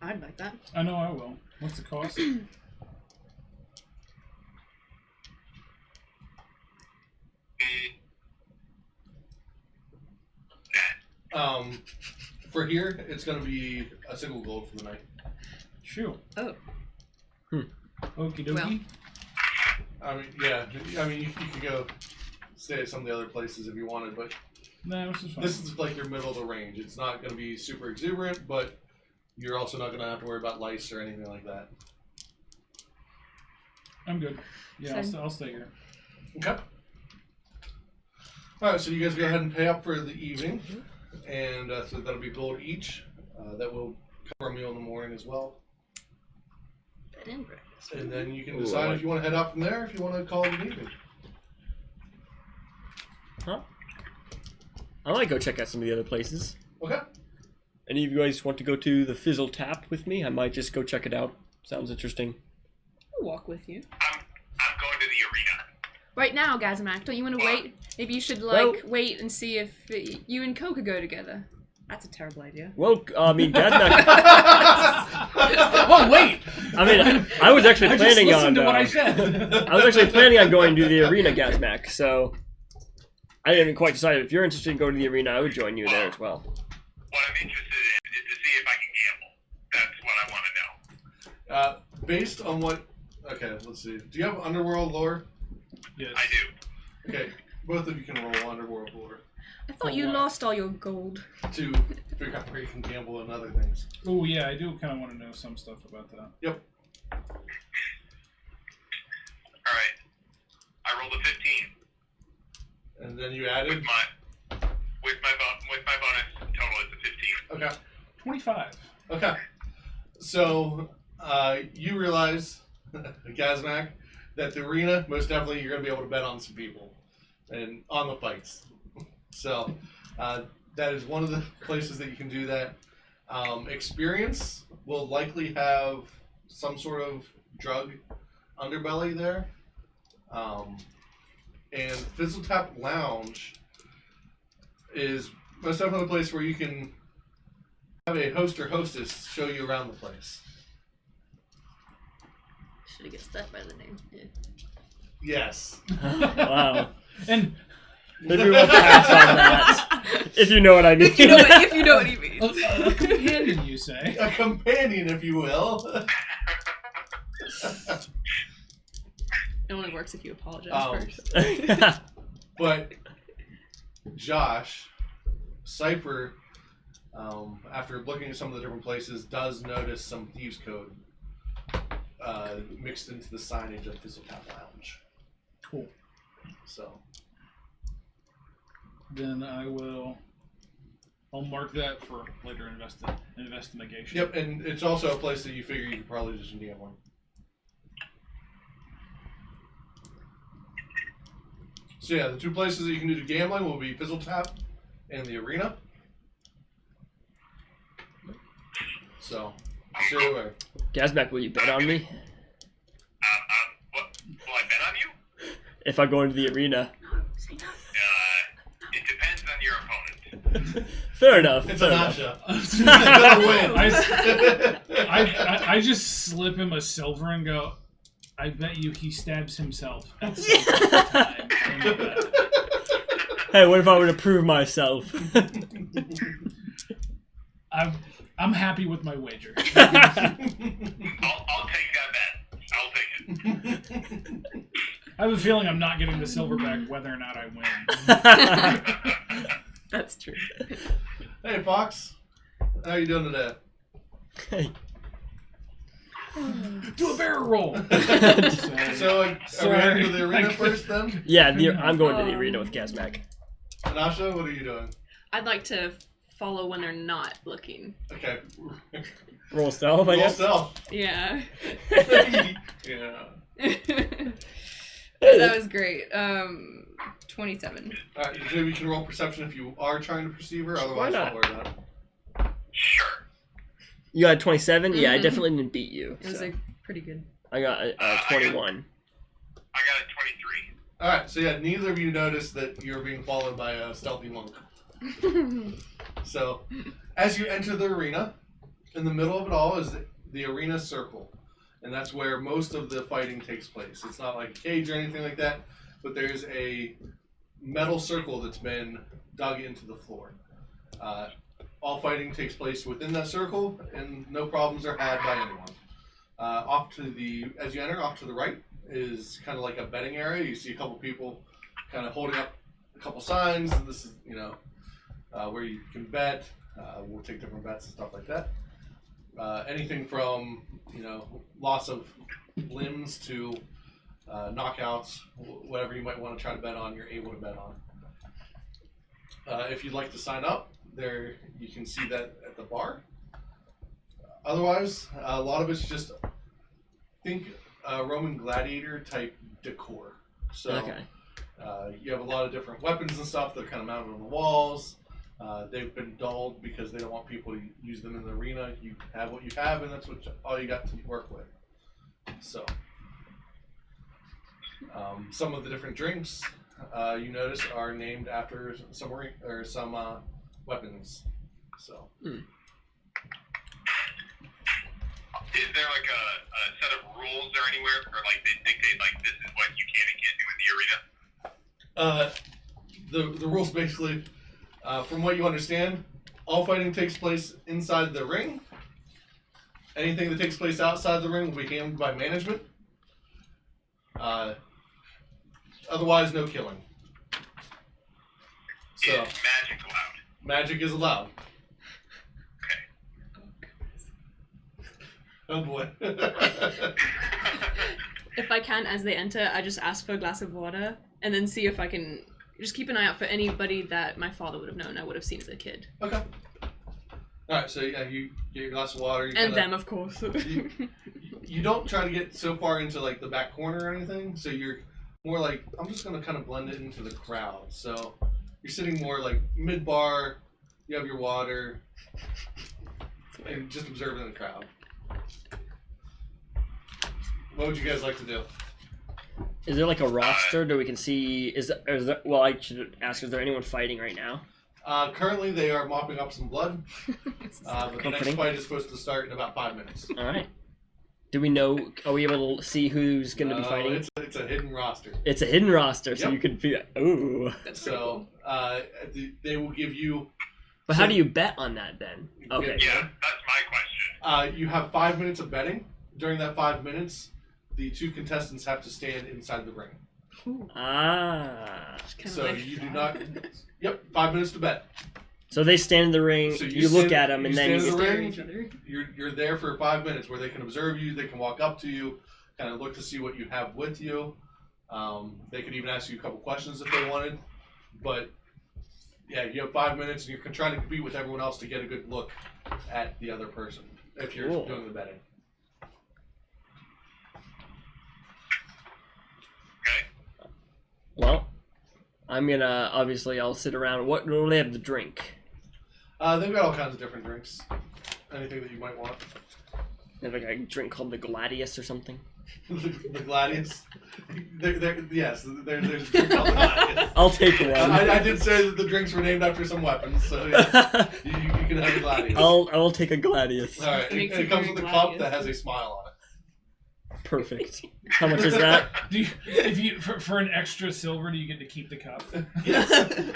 I'd like that. I know I will. What's the cost? For here, it's going to be a single gold for the night. Sure. Oh. Okie dokie. Well. I mean, yeah. I mean, you could go stay at some of the other places if you wanted, but No, this is fine. this is like your middle of the range. It's not going to be super exuberant, but you're also not going to have to worry about lice or anything like that. I'm good. Yeah, Same. I'll stay here. Okay. All right, so you guys go ahead and pay up for the evening, and so that'll be gold each. That will cover a meal in the morning as well, Bed and breakfast. and then you can Ooh, I decide like- if you want to head out from there, if you want to call it an evening. I might go check out some of the other places. Okay. Any of you guys want to go to the Fizzle Tap with me? I might just go check it out. Sounds interesting. I'll walk with you. I'm going to the arena. Right now, Gazamac, don't you want to wait? Maybe you should wait and see if you and Co could go together. That's a terrible idea. Well, I mean, Gazmac. Oh wait! I mean, I was actually I just planning listened on. to what I said. I was actually planning on going to the arena, Gazmac. So I didn't quite decide. If you're interested in going to the arena, I would join you there as well. What I'm interested in is to see if I can gamble. That's what I want to know. Based on what? Okay, let's see. Do you have underworld lore? Yes. I do. Okay, both of you can roll underworld lore I thought you what? lost all your gold. to figure out where you can gamble and other things. Oh yeah, I do kind of want to know some stuff about that. Yep. All right. I rolled a 15 And then you with added. my bonus. Total is a 15. Okay. 25. Okay. So you realize, Gazmac, that the arena, most definitely you're going to be able to bet on some people and on the fights. So that is one of the places that you can do that. Experience will likely have some sort of drug underbelly there. And Fizzle Tap Lounge is most definitely a place where you can have a host or hostess show you around the place. Should have guessed that by the name. Yeah. Yes. Wow. And Maybe we'll pass on that. If you know what I mean. If you know what he means. a companion, you say? A companion, if you will. It only works if you apologize first. But Josh, Cypher, after looking at some of the different places, does notice some thieves' code mixed into the signage of Fizzle Tap Lounge. Cool. So Then I'll mark that for later investigation. yep, and it's also a place that you figure you could probably just DM one. So yeah, the two places that you can do the gambling will be Fizzle Tap and the arena. So, stay away. Gazmack, will you bet on me? What? Will I bet on you? If I go into the arena. It depends on your opponent. Fair enough. It's fair a enough. Nasha. He's gonna win. I just slip him a silver and go, I bet you he stabs himself at some point in time. Hey, what if I were to prove myself? I'm happy with my wager. I'll take that bet. I'll take it. I have a feeling I'm not getting the silver back whether or not I win. That's true. Hey, Fox. How you doing today? Hey. Do a barrel roll. So, are we heading to the arena first then? Yeah, I'm going to the arena with Gazmack. Nasha, what are you doing? I'd like to follow when they're not looking. Okay. Roll stealth, I Roll guess. stealth. Yeah. Yeah. That was great. 27. Alright, maybe you can roll perception if you are trying to perceive her, otherwise not? don't worry about it. Sure. You got 27? Yeah, I Mhm. definitely didn't beat you. It was So. pretty good. I got 21. I got a 23. Alright, so yeah, neither of you noticed that you're being followed by a stealthy monk. So, as you enter the arena, in the middle of it all is the arena circle. And that's where most of the fighting takes place. It's not like a cage or anything like that, but there's a metal circle that's been dug into the floor. All fighting takes place within that circle, and no problems are had by anyone. As you enter, off to the right is kind of like a betting area. You see a couple people kind of holding up a couple signs. And this is, where you can bet. We'll take different bets and stuff like that. Anything from, loss of limbs to knockouts, whatever you might want to try to bet on, you're able to bet on. If you'd like to sign up, there you can see that at the bar. Otherwise, a lot of it's just think Roman gladiator type decor. So Okay. you have a lot of different weapons and stuff that are kind of mounted on the walls. They've been dulled because they don't want people to use them in the arena. You have what you have, and that's all you got to work with. So, some of the different drinks you notice are named after some weapons. So, Is there like a set of rules or anywhere, or like they dictate like this is what you can and can't do in the arena? the rules basically, from what you understand, all fighting takes place inside the ring. Anything that takes place outside the ring will be handled by management. Otherwise, no killing. So, Is magic allowed? magic is allowed. Okay. Oh boy. If I can, as they enter, I just ask for a glass of water and then see if I can just keep an eye out for anybody that my father would have known I would have seen as a kid. Okay. Alright, so yeah, you get your glass of water. You And kinda, them, of course. you don't try to get so far into like the back corner or anything, so you're more like, I'm just going to kind of blend it into the crowd. So you're sitting more like mid-bar, you have your water, and just observing the crowd. What would you guys like to do? Is there like a roster that we can see? Is there, well, I should ask, is there anyone fighting right now? Currently, they are mopping up some blood. But the next fight is supposed to start in about 5 minutes. All right. Do we know? Are we able to see who's going to be fighting? It's a hidden roster. It's a hidden roster, so Yep. you can feel. Ooh. That's pretty cool. They will give you. But how do you bet on that then? Okay. Yeah, that's my question. You have 5 minutes of betting. During that 5 minutes, the two contestants have to stand inside the ring. Ah. Kinda So like- you do not. Yep, 5 minutes to bet. So they stand in the ring. So you look stand- at them, and you then you stand in get the Stare at ring. each other. You're there for 5 minutes where they can observe you. They can walk up to you, kind of look to see what you have with you. They could even ask you a couple questions if they wanted. But yeah, you have 5 minutes, and you're trying to compete with everyone else to get a good look at the other person if you're Cool. doing the betting. Okay. Well, I'm gonna obviously I'll sit around. What do they have to drink? They've got all kinds of different drinks. Anything that you might want. They have like a drink called the Gladius or something. The Gladius. Yes, there's a drink called the Gladius. I'll take one. I did say that the drinks were named after some weapons, so yeah, you can have the Gladius. I'll take a Gladius. All right, It makes it it comes very with a cup Gladius. that has a smile on it. Perfect. How much is that? Do you, if you for an extra silver, do you get to keep the cup? Yes.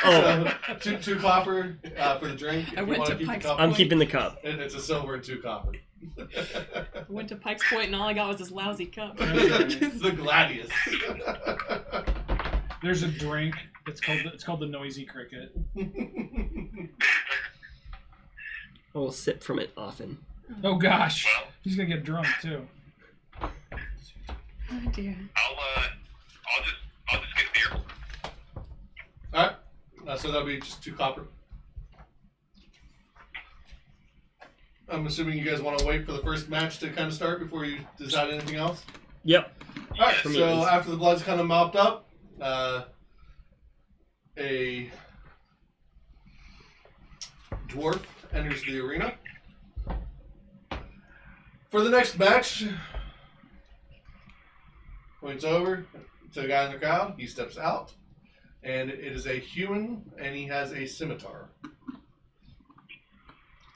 Oh. So, two copper for the drink. If I you went want to keep the Pike's cup, I'm keeping the cup. it's a silver and 2 copper. I went to Pike's Point and all I got was this lousy cup. It's the Gladius. There's a drink. It's called the Noisy Cricket. I will sip from it often. Oh gosh, Well, he's gonna get drunk too. Oh dear. I'll just get beer. All right. So that'll be just 2 copper. I'm assuming you guys want to wait for the first match to kind of start before you decide anything else. Yep. All right. For me, So it's- after the blood's kind of mopped up, a dwarf enters the arena. For the next match, points over to a guy in the crowd. He steps out, and it is a human, and he has a scimitar.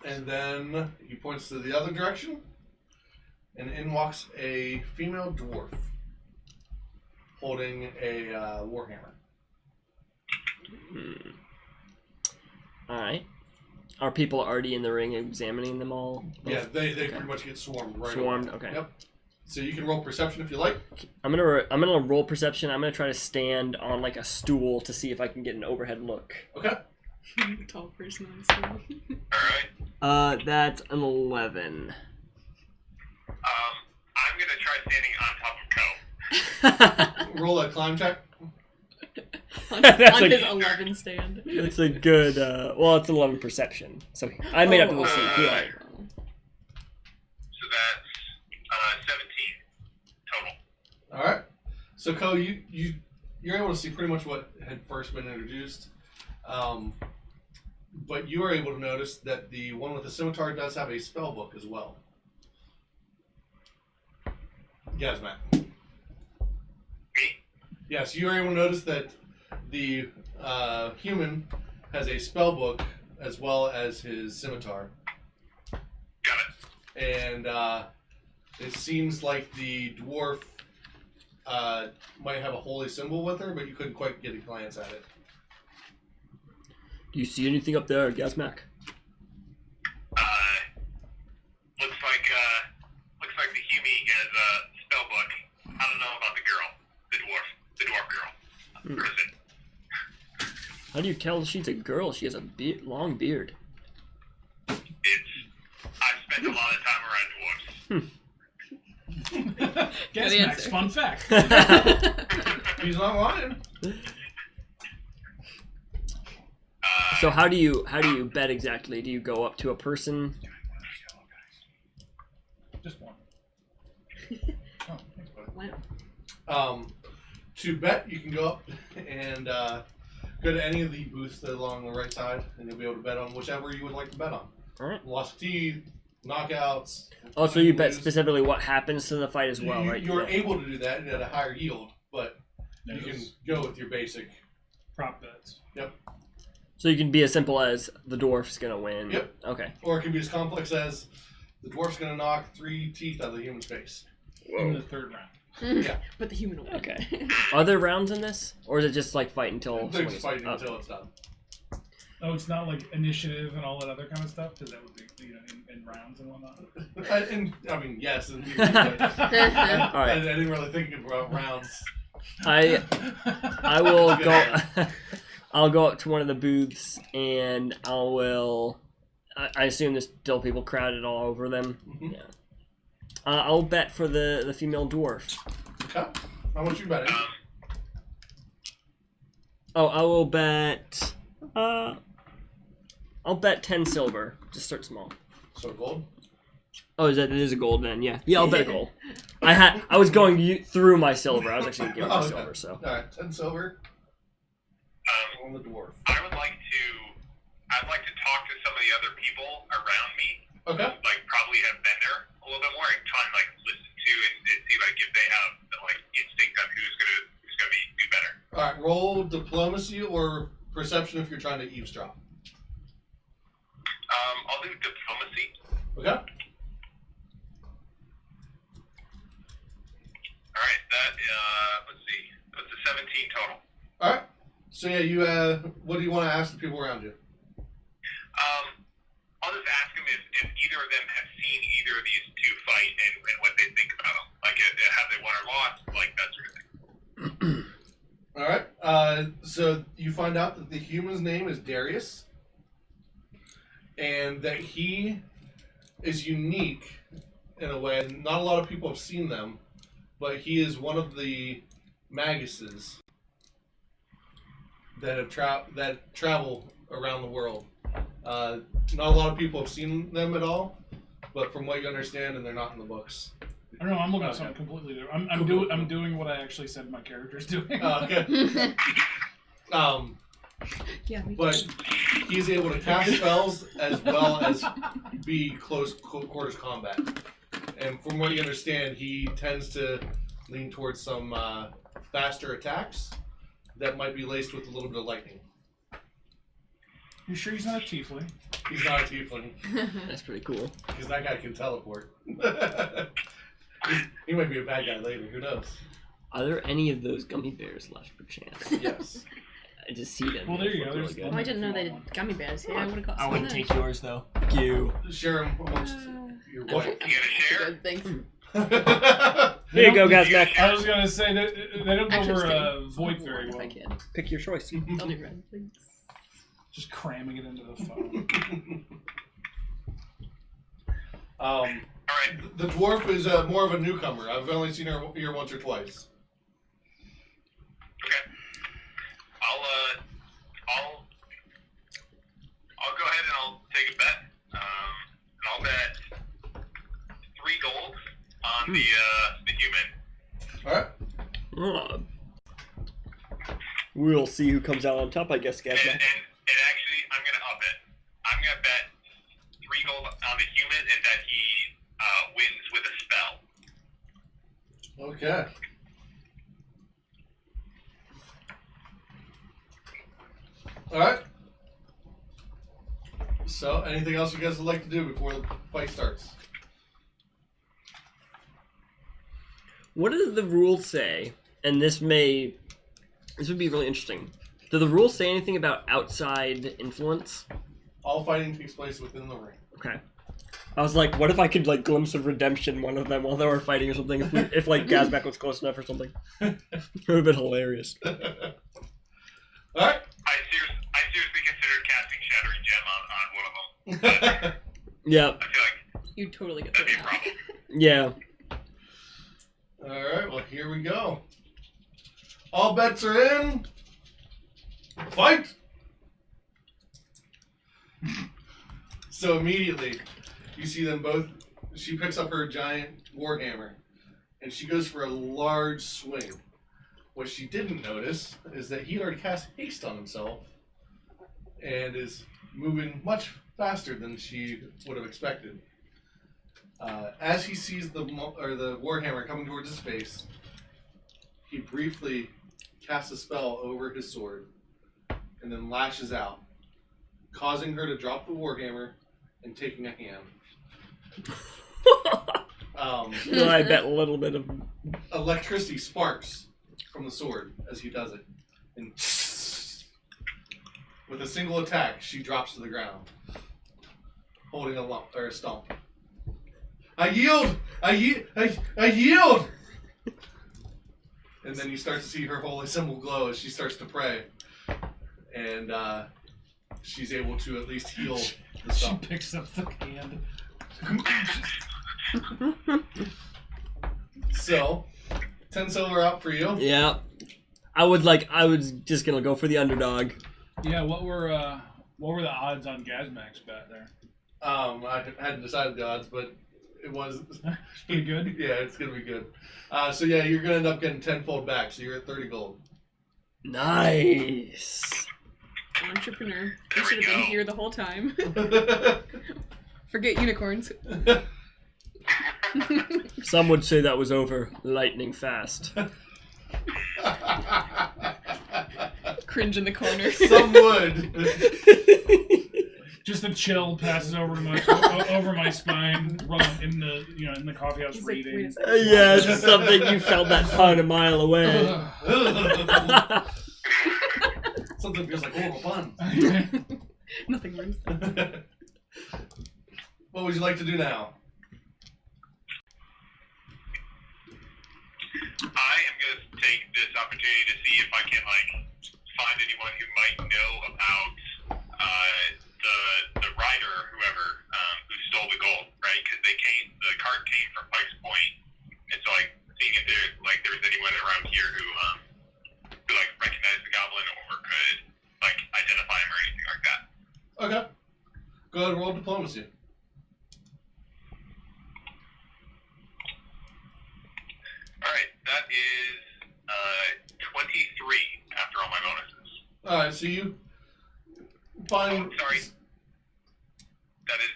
And then he points to the other direction, and in walks a female dwarf holding a warhammer. All right. Are people already in the ring examining them all? Yeah, they pretty much get swarmed right Swarmed. away. Okay. Yep. So you can roll perception if you like. I'm gonna roll perception. I'm gonna try to stand on like a stool to see if I can get an overhead look. Okay. Tall person on the stool. All right. That's an 11. I'm gonna try standing on top of Ko. Roll a climb check. On, That's on a- his 11 stand. That's a good. Well, it's an 11 perception. So I may have to see. He like, So that's 17 total. All right. So Ko, you're able to see pretty much what had first been introduced, but you are able to notice that the one with the scimitar does have a spell book as well. Yes, Matt. Me? Yes, you are able to notice that the human has a spell book as well as his scimitar, Got it. and it seems like the dwarf might have a holy symbol with her, but you couldn't quite get a glance at it. do you see anything up there, Gazmac? Looks like the Humi has a spell book. I don't know about the girl, the dwarf girl. Or is it? How do you tell she's a girl? She has a long beard. I've spent a lot of time around dwarves. Guess Good Max, answer. fun fact. He's not lying. So how do you bet exactly? Do you go up to a person? Just one. Oh, thanks, buddy. Wow. To bet, you can go up and go to any of the booths that are along the right side, and you'll be able to bet on whichever you would like to bet on. All right. Velocity, knockouts. Oh, so you bet lose. specifically what happens to the fight as well, right? You're Yeah. able to do that at a higher yield, but Yeah, you can those go with your basic. prop bets. So you can be as simple as the dwarf's gonna win. Yep. Okay. Or it can be as complex as the dwarf's going to knock 3 teeth out of the human's face. In the third round. Yeah. But the human will win. Okay. Are there rounds in this, or is it just like fight until? They're just someone- fighting oh. until it's done. Oh, it's not like initiative and all that other kind of stuff, because that would be in rounds and whatnot. I mean, yes. And All right. I didn't really think about rounds. I will go. I'll go up to one of the booths and I assume there's still people crowded all over them. Mhm. Yeah. I'll bet for the female dwarf. Okay. How much you betting? Oh, I will bet. I'll bet 10 silver. Just start small. So gold? Oh, it is a gold then? Yeah. Yeah, I'll bet a gold. I was going through my silver. I was actually giving my Okay. silver. So. Alright, 10 silver on the dwarf. I'd like to talk to some of the other people around me, Okay. like probably have been there a little bit more and try and like listen to and see like if they have like instinct on who's gonna do better. Alright, roll diplomacy or perception if you're trying to eavesdrop. I'll do diplomacy. Okay? All right, that let's see, that's a 17 total. Alright. So yeah, you what do you want to ask the people around you? I'll just ask them if either of them have seen either of these two fight and what they think about them. Like, have they won or lost? Like, that sort of thing. Alright, so you find out that the human's name is Darius, and that he is unique in a way. Not a lot of people have seen them, but he is one of the maguses that travel around the world. Not a lot of people have seen them at all, but from what you understand, and they're not in the books. I don't know. I'm looking at Okay. something completely different. Cool. I'm doing what I actually said my character's doing. Okay. Yeah, me But too. he's able to cast spells as well as be close quarters combat. And from what you understand, he tends to lean towards some faster attacks that might be laced with a little bit of lightning. You sure he's not a tiefling? He's not a tiefling, That's pretty cool. because that guy can teleport. He might be a bad guy later, who knows? Are there any of those gummy bears left, perchance? Yes. I just see them. Well, They there you look go. really There's good. Oh, I didn't know they did gummy bears here. I would have got I some wouldn't of take those. yours though. Thank you. Share him amongst your wife. You gonna share? Good, thanks. Here you go, Gazmac. I was gonna say that they don't go Actually, over stay. void I'll very if well. I can. Pick your choice. I'll do red, please. Just cramming it into the phone. All right. The dwarf is more of a newcomer. I've only seen her here once or twice. Okay. I'll go ahead and I'll take a bet. And I'll bet 3 gold on the human. Alright. We'll see who comes out on top, I guess, And Gazmac. actually, I'm gonna up it. I'm gonna bet 3 gold on the human and that he wins with a spell. Okay. Alright. So, anything else you guys would like to do before the fight starts? What does the rules say? And this would be really interesting. Do the rules say anything about outside influence? All fighting takes place within the ring. Okay. I was like, what if I could like glimpse of redemption one of them while they were fighting or something? If like Gazmac was close enough or something, it would have been hilarious. Alright. I seriously considered casting Shattering Gem on one of them. Yeah, I feel like You totally get that'd be a thrown out. problem. yeah. Alright, well, here we go. All bets are in. Fight! So immediately, you see them both. She picks up her giant warhammer, and she goes for a large swing. What she didn't notice is that he already cast haste on himself, and is moving much faster than she would have expected. As he sees the warhammer coming towards his face, he briefly casts a spell over his sword and then lashes out, causing her to drop the warhammer and taking a hand. I bet a little bit of Electricity sparks from the sword as he does it. And with a single attack, she drops to the ground, holding a lump or a stump. I yield! I yield! And then you start to see her holy symbol glow as she starts to pray. And she's able to at least heal the She stump. picks up the hand. So, 10 silver out for you. Yeah. I was just gonna go for the underdog. Yeah, what were the odds on Gazmax's bet there? I hadn't decided the odds, but it was It's pretty good. yeah, it's gonna be good. So yeah, you're gonna end up getting tenfold back. So you're at 30 gold. Nice. Entrepreneur. You should have been here the whole time. Forget unicorns. Some would say that was over lightning fast. Cringe in the corner. Some would. Just a chill passes over my spine. While I'm in the coffee house He's like, reading. wait a second. Yeah, it's just something you felt that pun a mile away. Something feels like horrible fun. Nothing worse. What would you like to do now? I am going to take this opportunity to see if I can find anyone who might know about the rider or whoever who stole the gold, right? Because the cart came from Pike's Point, and so seeing if there's anyone around here who recognized the goblin or could identify him or anything like that. Okay. Go ahead and roll diplomacy. Alright, that is 23 after all my bonuses. Alright, so you find... Oh, sorry. That is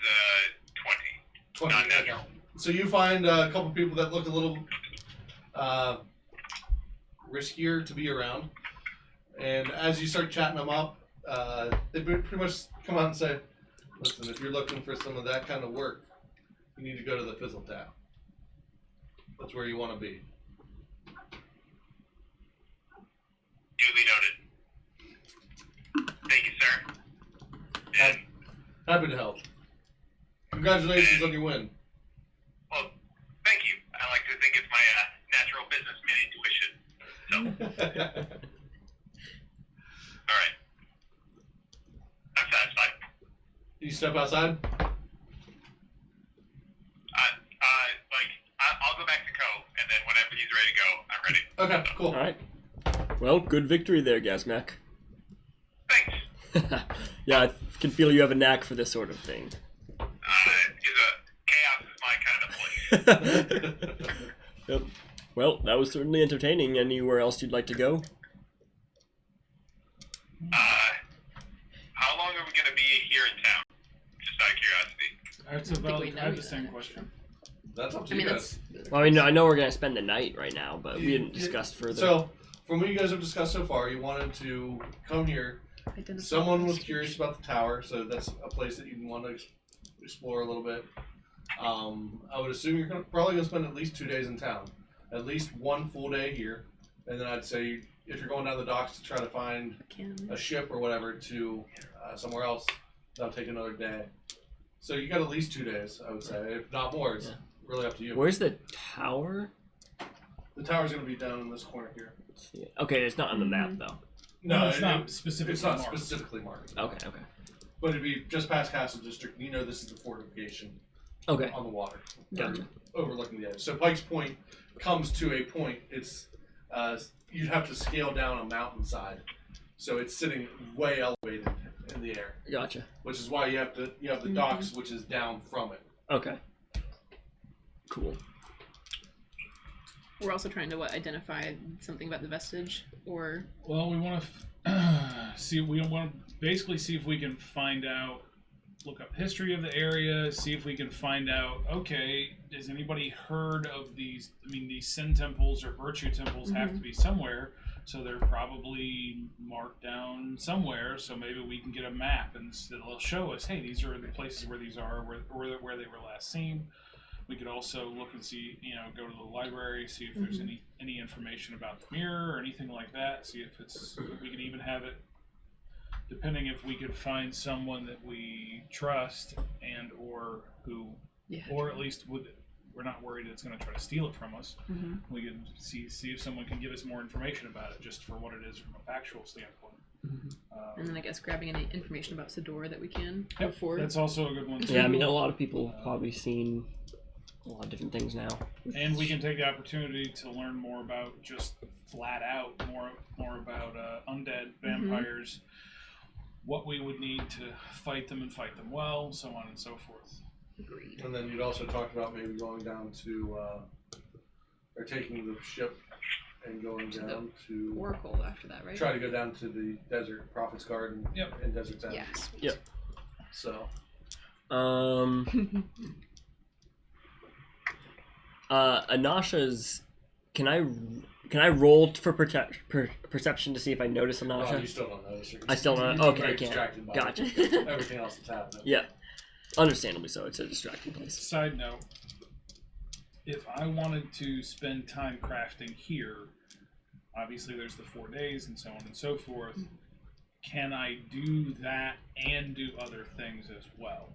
20. 20. Non-natural. So you find a couple people that look a little riskier to be around. And as you start chatting them up, they pretty much come out and say, listen, if you're looking for some of that kind of work, you need to go to the Fizzle Tap. That's where you want to be. Duly noted. Thank you, sir. And, Happy to help. Congratulations on your win. well, thank you. I like to think it's my natural businessman intuition. So, alright. I'm satisfied. You step outside? I'll go back to Co, and then whenever he's ready to go, I'm ready. Okay, cool. Alright. Well, good victory there, Gazmac. Thanks. Yeah, I can feel you have a knack for this sort of thing. Chaos is my kind of place. Yep. Well, that was certainly entertaining. Anywhere else you'd like to go? How long are we going to be here in town? Just out of curiosity. That's about. we know I have the yet, same actually. question. That's up to I mean, you guys. that's... Well, I know we're gonna spend the night right now, but we didn't discuss further. So, from what you guys have discussed so far, you wanted to come here. Someone was curious about the tower, so that's a place that you'd want to explore a little bit. I would assume you're probably going to spend at least 2 days in town. At least one full day here. And then I'd say if you're going down the docks to try to find a ship or whatever to somewhere else, that'll take another day. So you got at least 2 days, I would say. If not more, it's really up to you. Where's the tower? The tower's going to be down in this corner here. Okay, it's not on the map though. No, it's not specifically It's not marked. specifically marked. Okay. But it'd be just past Castle District. You know this is the fortification Okay. on the water. Gotcha. Overlooking the edge. So Pike's Point comes to a point. It's you'd have to scale down a mountainside. So it's sitting way elevated in the air. Gotcha. Which is why you have the docks, which is down from it. Okay. Cool. We're also trying to identify something about the vestige, or Well, we want to see. We want to basically see if we can find out look up history of the area, see if we can find out, okay, has anybody heard of these? I mean, these sin temples or virtue temples have to be somewhere, so they're probably marked down somewhere, so maybe we can get a map and it'll show us, hey, these are the places where these are, where they were last seen. We could also look and see, go to the library, see if there's any information about the mirror or anything like that, see if we can even have it, depending if we could find someone that we trust and or who, or at least we're not worried it's going to try to steal it from us. We can see if someone can give us more information about it, just for what it is from a factual standpoint. And then I guess grabbing any information about Sedora that we can before. That's also a good one too. Yeah, I mean, a lot of people have probably seen a lot of different things now. And we can take the opportunity to learn more about just flat out more about undead vampires. What we would need to fight them and fight them well, so on and so forth. Agreed. And then you'd also talked about maybe going down to, or taking the ship and going down to Oracle after that, right? try to go down to the Desert Prophet's Garden and Desert End. Yes. Yep. So. Anasha's. Can I roll for perception to see if I notice Anasha? Oh, you still don't notice her. I still don't. You're Okay, I very can't. distracted by Gotcha. everything else that's happening. Yeah, understandably so. It's a distracting place. Side note, if I wanted to spend time crafting here, obviously there's the 4 days and so on and so forth. Can I do that and do other things as well?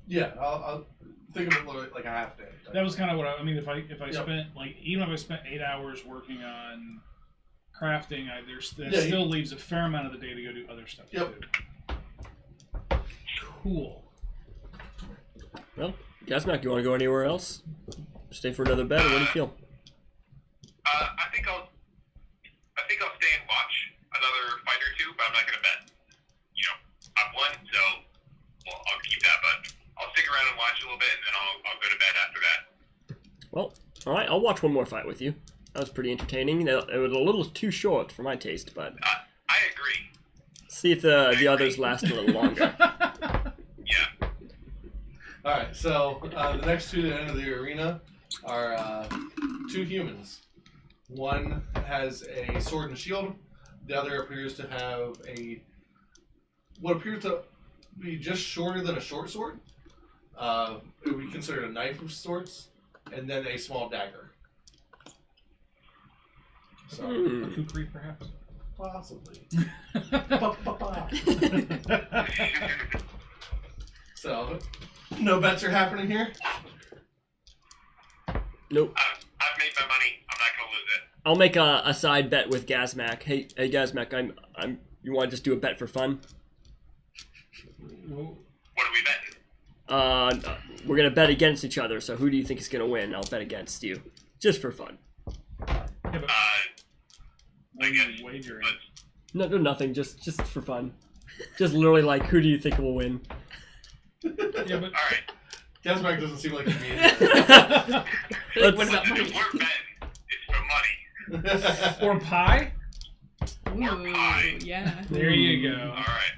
Yeah, I'll think of it like a half day. That was kind of what I mean. If I spent even if I spent 8 hours working on crafting, still leaves a fair amount of the day to go do other stuff. Yep. Too. Cool. Well, Gazmak, you want to go anywhere else? Stay for another bet, or what do you feel? I think I'll stay and watch another fight or two, but I'm not gonna bet. I've won, so I'll keep that. But I'll stick around and watch a little bit, and then I'll go to bed after that. Well, all right. I'll watch one more fight with you. That was pretty entertaining. It was a little too short for my taste, but I agree. see if the others last a little longer. Yeah. All right, so the next two to enter the arena are two humans. One has a sword and shield. The other appears to have what appears to be just shorter than a short sword. It would be considered a knife of sorts, and then a small dagger. So, A kukri, perhaps? possibly. So, no bets are happening here? Nope. I've made my money. I'm not gonna lose it. I'll make a side bet with Gazmak. Hey Gazmak, I'm. You want to just do a bet for fun? What are we betting? We're gonna bet against each other. So who do you think is gonna win? I'll bet against you, just for fun. Yeah, but I guess. wagering. No, nothing. Just for fun. Just literally like, who do you think will win? Yeah, but All right. Gazmak doesn't seem like he'd be in Let's- What about The money? word bet is for money. it. or pie. Ooh, yeah. There you go. All right.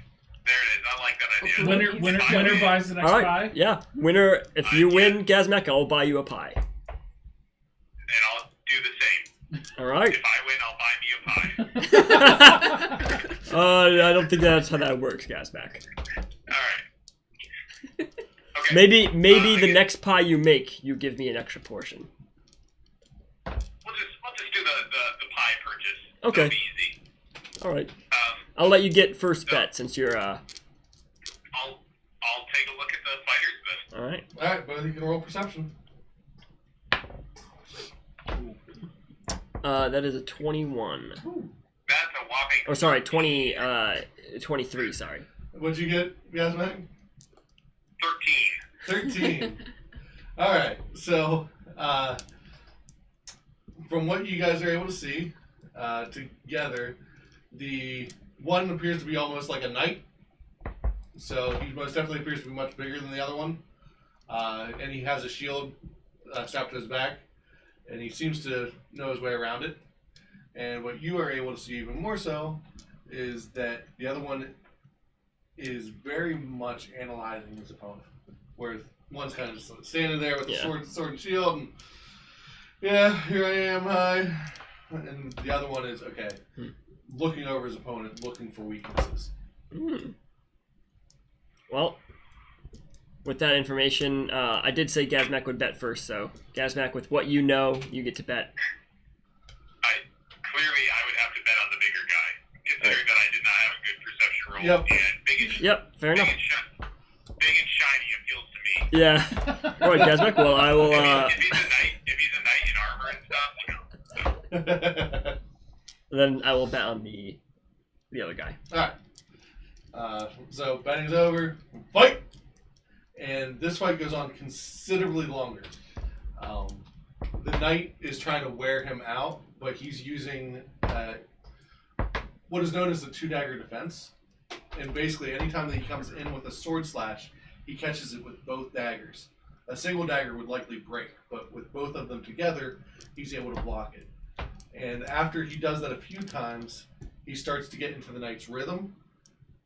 There it is. I like that idea. Winner buys the next All right. pie. Yeah, winner. If you win, Gazmak, I'll buy you a pie. And I'll do the same. All right. If I win, I'll buy me a pie. I don't think that's how that works, Gazmak. All right. Okay. Maybe I the guess next pie you make, you give me an extra portion. We'll just do the pie purchase. Okay. It'll be easy. All right. I'll let you get first bet since you're. I'll take a look at the fighters then. All right. Alright, but you can roll perception. That is a 21. That's a whopping. Oh, sorry, 23. Sorry. What'd you get, Gazmak? 13. 13. Alright, so from what you guys are able to see together, the one appears to be almost like a knight. So he most definitely appears to be much bigger than the other one. And he has a shield strapped to his back. And he seems to know his way around it. And what you are able to see even more so is that the other one is very much analyzing his opponent, whereas one's kind of just standing there with the sword and shield, and yeah, here I am, hi. And the other one is looking over his opponent, looking for weaknesses. Well, with that information, I did say Gazmak would bet first, so Gazmak, with what you know, you get to bet. Clearly, I would have to bet on the bigger guy, considering that I did not have a good perception roll. Yep. And Fair enough. Big and shiny appeals to me. Yeah. All right, Gazmak. Well, I will. If he's a knight in armor and stuff, Then I will bet on the other guy. All right. So betting's over. Fight. And this fight goes on considerably longer. The knight is trying to wear him out, but he's using what is known as the two-dagger defense. And basically, anytime that he comes in with a sword slash, he catches it with both daggers. A single dagger would likely break, but with both of them together, he's able to block it. And after he does that a few times, he starts to get into the knight's rhythm.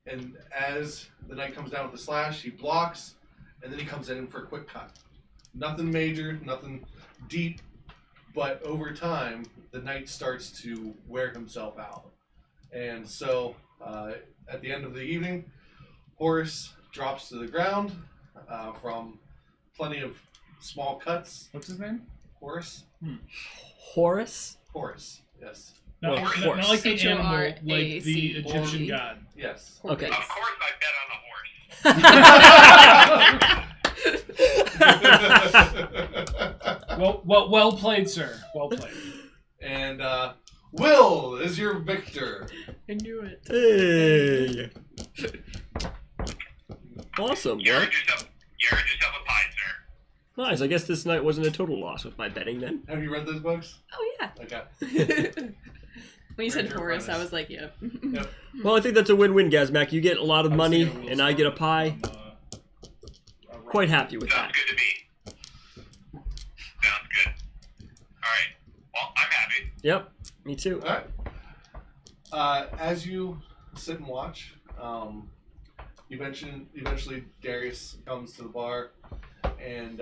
And as the knight comes down with the slash, he blocks, and then he comes in for a quick cut. Nothing major, nothing deep, but over time, the knight starts to wear himself out. And so, at the end of the evening, Horace drops to the ground from plenty of small cuts. What's his name? Horace? Horace? Horus, yes. Not like the animal, like the Egyptian god. Yes. Okay. Of course, I bet on the horse. Well played, sir. Well played. And Will is your victor. I knew it. Hey. Awesome. You Well, earned yourself a pie, sir. nice. I guess this night wasn't a total loss with my betting then. Have you read those books? Oh yeah. Okay. When you said Ranger Horace, I Apprentice. was like, yep. Yep. Well, I think that's a win-win, Gazmak. You get a lot of money, was thinking and I get a pie. from, Quite happy with Sounds that. good to me. Sounds good. Alright. Well, I'm happy. Yep. Me too. All right. As you sit and watch, eventually Darius comes to the bar, and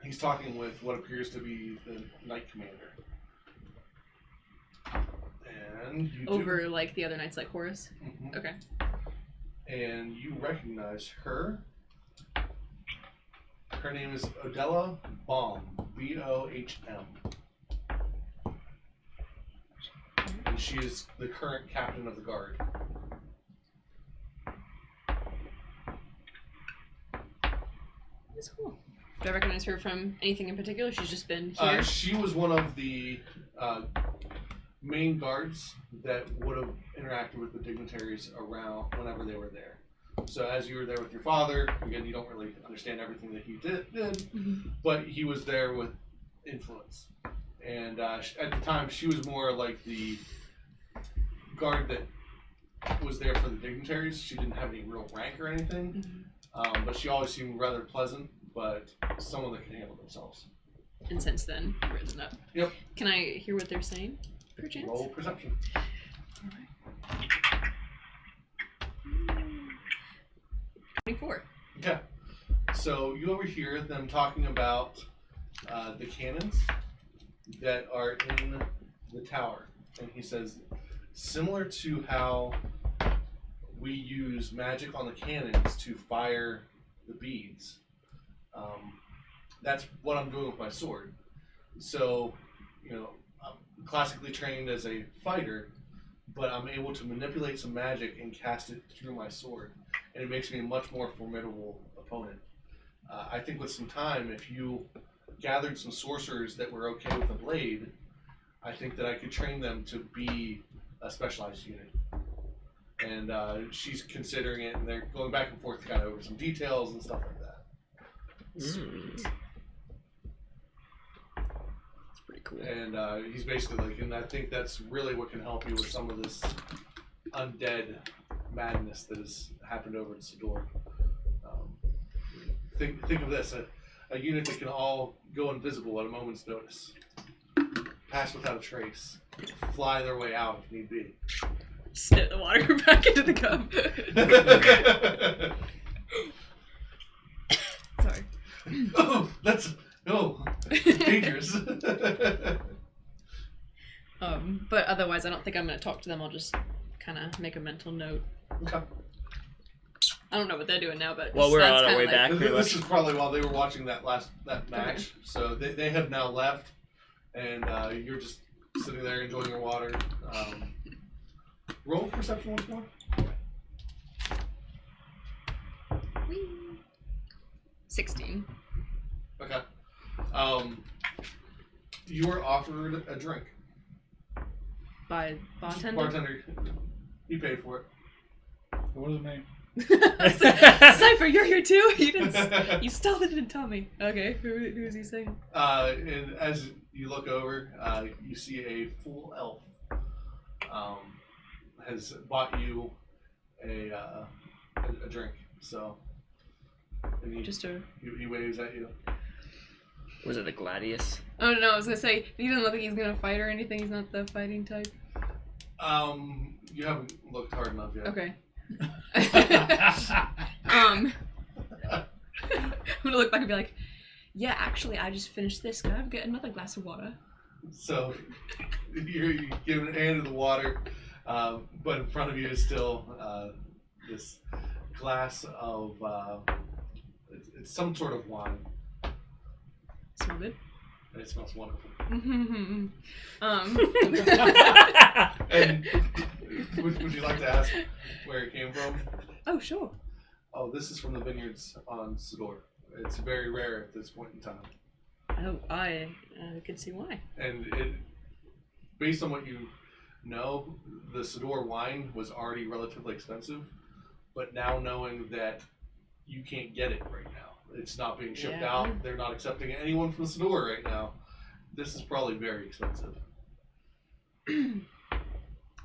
he's talking with what appears to be the Knight Commander. And you Over like the other knights, like Horace. Mhm. Okay. And you recognize her. Her name is Odella Bohm, B-O-H-M. And she is the current captain of the guard. That's cool. Do I recognize her from anything in particular? She's just been here. She was one of the main guards that would have interacted with the dignitaries around whenever they were there. So as you were there with your father, again, you don't really understand everything that he did, but he was there with influence. And at the time, she was more like the guard that was there for the dignitaries. She didn't have any real rank or anything, but she always seemed rather pleasant, but someone that can handle themselves. And since then, risen up. Yep. Can I hear what they're saying? Perchance? Roll perception. 24. Okay. So you overhear them talking about the cannons that are in the tower. And he says, similar to how we use magic on the cannons to fire the beads, that's what I'm doing with my sword. So, you know, I'm classically trained as a fighter, but I'm able to manipulate some magic and cast it through my sword. And it makes me a much more formidable opponent. I think with some time, if you gathered some sorcerers that were okay with the blade, I think that I could train them to be a specialized unit. And she's considering it, and they're going back and forth kind of over some details and stuff like that. That's pretty cool. And he's basically like, and I think that's really what can help you with some of this undead madness that has happened over in Sador. Think of this, a unit that can all go invisible at a moment's notice. Pass without a trace. Fly their way out if need be. spit the water back into the cup. Sorry. Oh, that's dangerous. But otherwise, I don't think I'm gonna talk to them. I'll just kind of make a mental note. Okay. I don't know what they're doing now, but Well, we're that's on our kinda way like- back. pretty This much. is probably while they were watching that match. Okay. So they have now left, and you're just sitting there enjoying your water. Roll perception once more. Whee. 16. Okay. You were offered a drink. By bartender? Bartender, you paid for it. What does it mean? Cypher, you're here too? You still didn't tell me. Okay, who's he saying? And as you look over, you see a full elf has bought you a drink. So, and he waves at you. Was it a gladius? Oh no, I was gonna say, he doesn't look like he's gonna fight or anything. He's not the fighting type. You haven't looked hard enough yet. Okay. I'm gonna look back and be like, yeah, actually, I just finished this. Can I get another glass of water? So you're giving a hand to the water, but in front of you is still this glass of it's some sort of wine. Smell good. And it smells wonderful. And would you like to ask where it came from? Oh, sure. Oh, this is from the vineyards on Sidor. It's very rare at this point in time. Oh, I could see why. And it, based on what you know, the Sidor wine was already relatively expensive, but now knowing that you can't get it right now, it's not being shipped Yeah. out, they're not accepting anyone from Sidor right now, this is probably very expensive.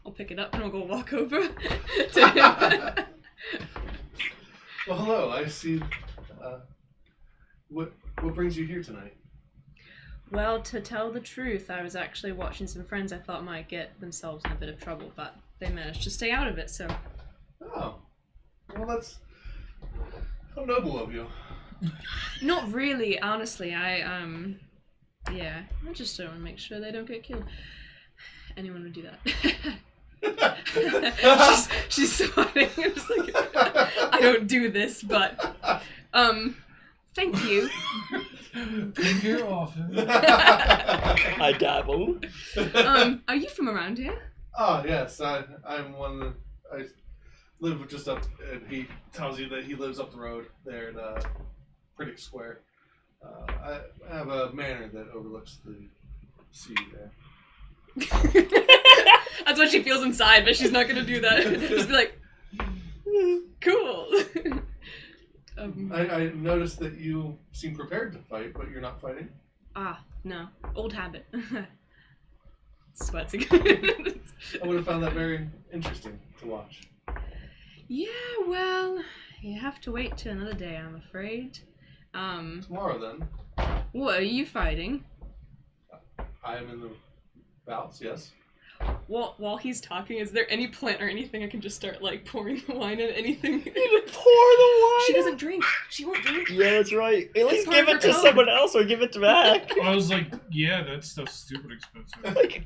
I'll pick it up and I'll go walk over to him. Well, hello, I see, what brings you here tonight? Well, to tell the truth, I was actually watching some friends I thought might get themselves in a bit of trouble, but they managed to stay out of it, so... Oh, well that's how noble of you. Not really, honestly. Yeah, I just want to make sure they don't get killed. Anyone would do that. she's sweating. I'm just like, I don't do this, but, thank you. Been here often. I dabble. Are you from around here? Oh yes, I'm one of the. I live just up, and he tells you that he lives up the road there in Critic Square. I have a manor that overlooks the sea there. That's what she feels inside, but she's not gonna do that. Just be like, cool. I noticed that you seem prepared to fight, but you're not fighting. No, old habit. Sweats again. I would have found that very interesting to watch. Yeah, well, you have to wait till another day, I'm afraid. Tomorrow then, What are you fighting? I am in the bouts. Yes. While he's talking, is there any plant or anything I can just start like pouring the wine in? Anything? Pour the wine. She doesn't drink. She won't drink. Yeah, that's right. At least part give of it her to code. someone else or give it to back. I was like, yeah, that stuff's stupid expensive.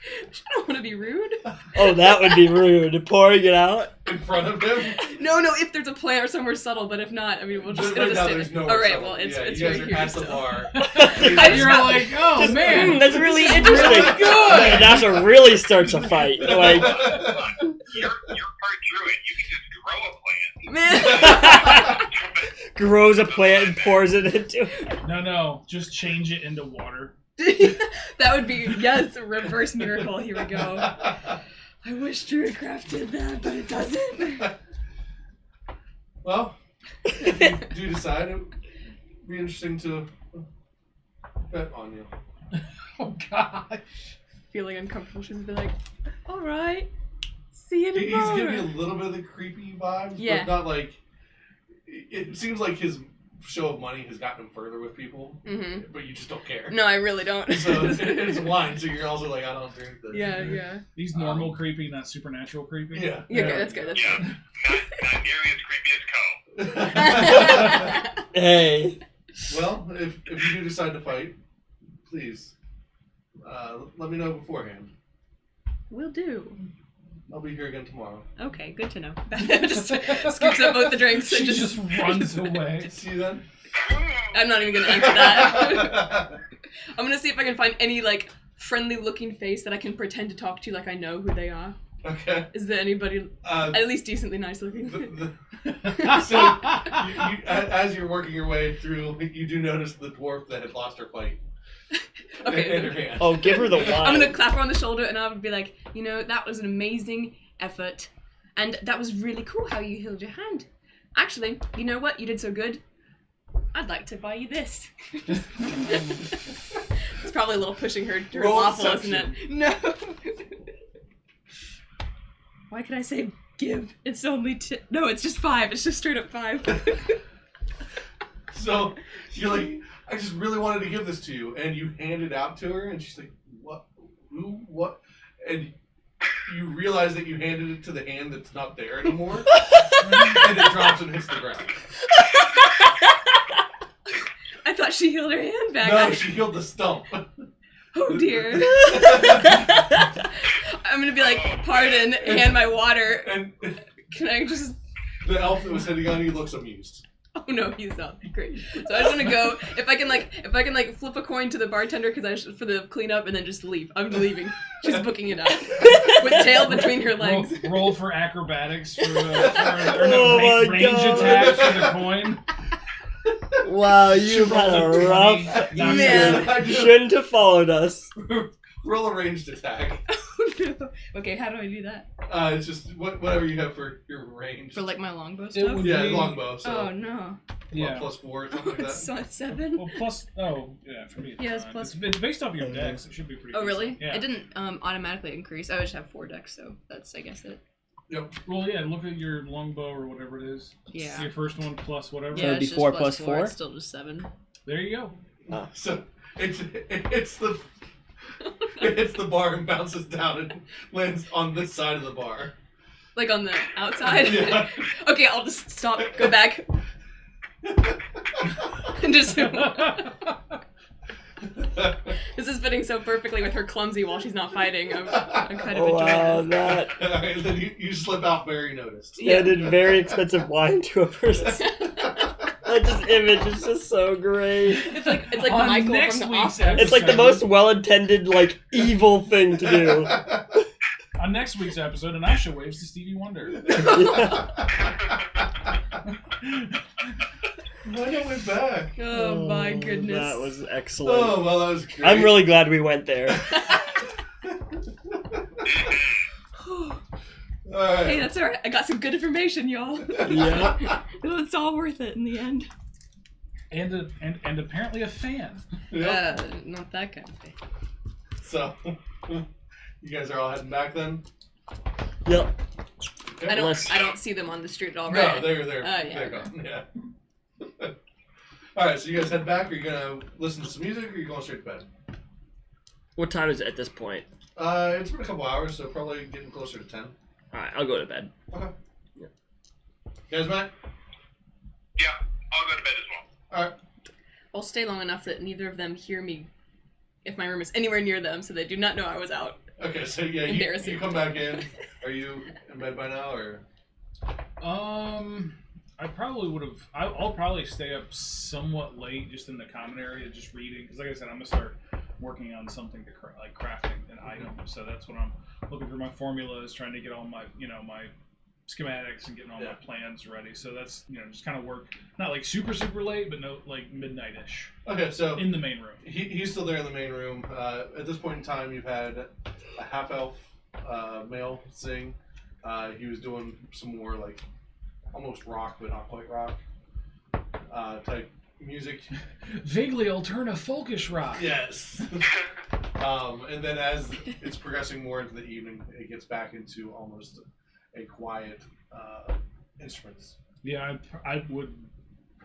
I don't want to be rude. Oh, that would be rude. Pouring it out. In front of him. No, if there's a plant or somewhere subtle, but if not, I mean, we'll just Right it'll now, just there's stay. nowhere All right, subtle. well, it's yeah, it's you right guys are here at the still. bar. You're like, oh man, That's really this is interesting. really good. Dasha really starts a fight. Like, You're part druid. You can just grow a plant. Man. grows a plant and pours it into. No, just change it into water. That would be, yes, a reverse miracle. Here we go. I wish Druidcraft did that, but it doesn't. Well, if you do decide, it would be interesting to bet on you. Oh gosh. Feeling uncomfortable, she's gonna be like, all right, see you He's tomorrow. giving you a little bit of the creepy vibes, Yeah. but not like. It seems like his show of money has gotten him further with people, but you just don't care. No, I really don't. So it's wine, so you're also like, I don't drink this. Yeah. He's normal creepy, not supernatural creepy. Yeah. Yeah, okay, that's good. That's Yeah, good. not nearly as creepy as Co. Hey. Well, if you do decide to fight, please let me know beforehand. Will do. I'll be here again tomorrow. Okay, good to know. Just scoops up both the drinks and She just runs away. See you then. I'm not even gonna answer that. I'm gonna see if I can find any like friendly looking face that I can pretend to talk to like I know who they are. Okay. Is there anybody at least decently nice looking? So, as you're working your way through, you do notice the dwarf that had lost her fight. Okay. In her hand. Oh, give her the wine. I'm gonna clap her on the shoulder and I'll be like, you know, that was an amazing effort. And that was really cool how you healed your hand. Actually, you know what? You did so good. I'd like to buy you this. It's probably a little pushing her Roll waffle, isn't deception. it? No. Why could I say give? It's only no, it's just 5. It's just straight up 5. So you're like, I just really wanted to give this to you, and you hand it out to her, and she's like, what? Who? What? And you realize that you handed it to the hand that's not there anymore, and it drops and hits the ground. I thought she healed her hand back. No, she healed the stump. Oh dear. I'm gonna be like, pardon, hand my water. And Can I just... the elf that was hitting on you looks amused. Oh no, he's not. Great. So I just want to go. If I can flip a coin to the bartender for the cleanup and then just leave. I'm leaving. She's booking it out with tail between her legs. Roll for acrobatics for Oh my range God. attack for the coin. Wow, you've had a rough Man. evening. Shouldn't have followed us. Roll a ranged attack. Oh no. Okay, how do I do that? It's just whatever you have for your range. For like my longbow It stuff? would Yeah, be- longbow. So Oh no. Yeah. plus 4 or something like that. So it's 7? Well, plus, yeah, for me. Yeah, it's fine. plus- It's based off your dex. It should be pretty. Oh really? decent. Yeah. It didn't automatically increase. I just have 4 decks, so that's I guess it. Well, yeah. Look at your longbow or whatever it is. Yeah. Your first one plus whatever. Yeah, it'd be it's 4 just plus plus 4? It's still just 7. There you go. So it's the bar and bounces down and lands on this side of the bar. Like on the outside? Yeah. Okay, I'll just stop, go back. And just... This is fitting so perfectly with her clumsy while she's not fighting. I'm kind of Oh, wow, enjoying that And then you slip out very noticed. Yeah. added very expensive wine to a person. That just image is just so great. It's like On Michael next from the week's office. episode- It's like the most well-intended, like, evil thing to do. On next week's episode, Anisha waves to Stevie Wonder. Why don't we back? Oh my goodness. That was excellent. Oh, well, that was great. I'm really glad we went there. Alright. Hey, that's alright. I got some good information, y'all. Yeah. It's all worth it in the end. And apparently a fan. Yep. Not that kind of thing. So, you guys are all heading back then? Yep. Okay. I Unless- don't see them on the street at all, No, right? they're yeah, they're okay. gone. Yeah. Alright, so you guys head back. Are you gonna listen to some music, or are you going straight to bed? What time is it at this point? It's been a couple hours, so probably getting closer to 10. Alright, I'll go to bed. Okay. Yeah. You guys back? Yeah, I'll go to bed as well. Alright. I'll stay long enough that neither of them hear me if my room is anywhere near them, so they do not know I was out. Okay, so yeah, Embarrassing. you come back in. Are you in bed by now, or? I probably would have. I'll probably stay up somewhat late, just in the common area, just reading. Because, like I said, I'm gonna start working on something to like crafting an item. So that's what I'm looking for. My formulas, trying to get all my my schematics and getting all my plans ready. So that's just kind of work. Not like super late, but no like midnight-ish Okay, so in the main room. he's still there in the main room. At this point in time, you've had a half elf male sing. He was doing some more like almost rock, but not quite rock type music. Vaguely alternative folkish rock. Yes. And then as it's progressing more into the evening, it gets back into almost a quiet instruments. Yeah, I would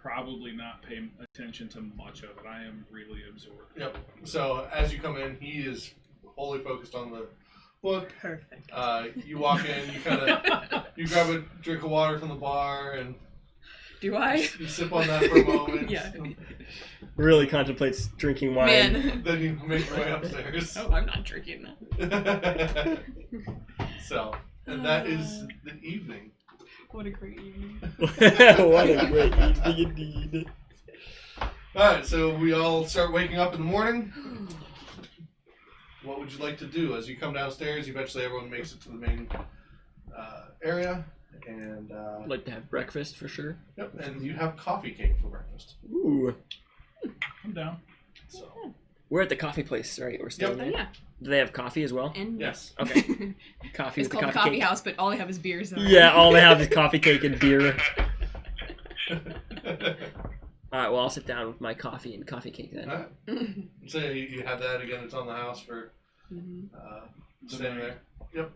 probably not pay attention to much of it. I am really absorbed. Yep. So as you come in, he is wholly focused on the book. Perfect. You walk in, you grab a drink of water from the bar, and Do I? you sip on that for a moment. Yeah. Really contemplates drinking wine. Man. Then you make your way upstairs. Oh, I'm not drinking that. So, and that is the evening. What a great evening. What a great evening indeed. Alright, so we all start waking up in the morning. What would you like to do? As you come downstairs, eventually everyone makes it to the main area. And I'd like to have breakfast for sure. yep, and you have coffee cake for breakfast. Ooh. I'm down. So We're at the coffee place, right? We're staying Oh, there. yeah. Do they have coffee as well? And yes. Okay. Coffee It's with the called the coffee coffee cake. house, but all they have is beer. So. Yeah, all they have is coffee cake and beer. Alright, well, I'll sit down with my coffee and coffee cake then. Alright. So you have that again. It's on the house for staying there. Yep.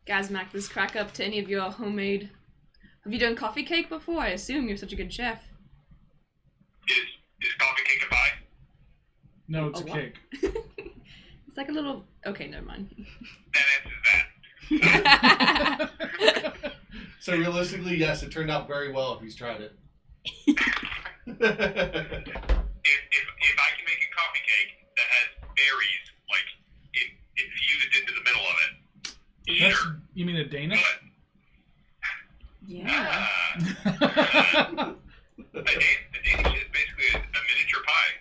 Gazmac, this crack up to any of your homemade. Have you done coffee cake before? I assume you're such a good chef. Is coffee cake a pie? No, it's A a what? cake. It's like a little. Okay, never mind. That answers that. So realistically, yes, it turned out very well if he's tried it. If I can make a coffee cake that has berries like infused into the middle of it, That's, sure. you mean a Danish? Yeah. A Danish is basically a miniature pie.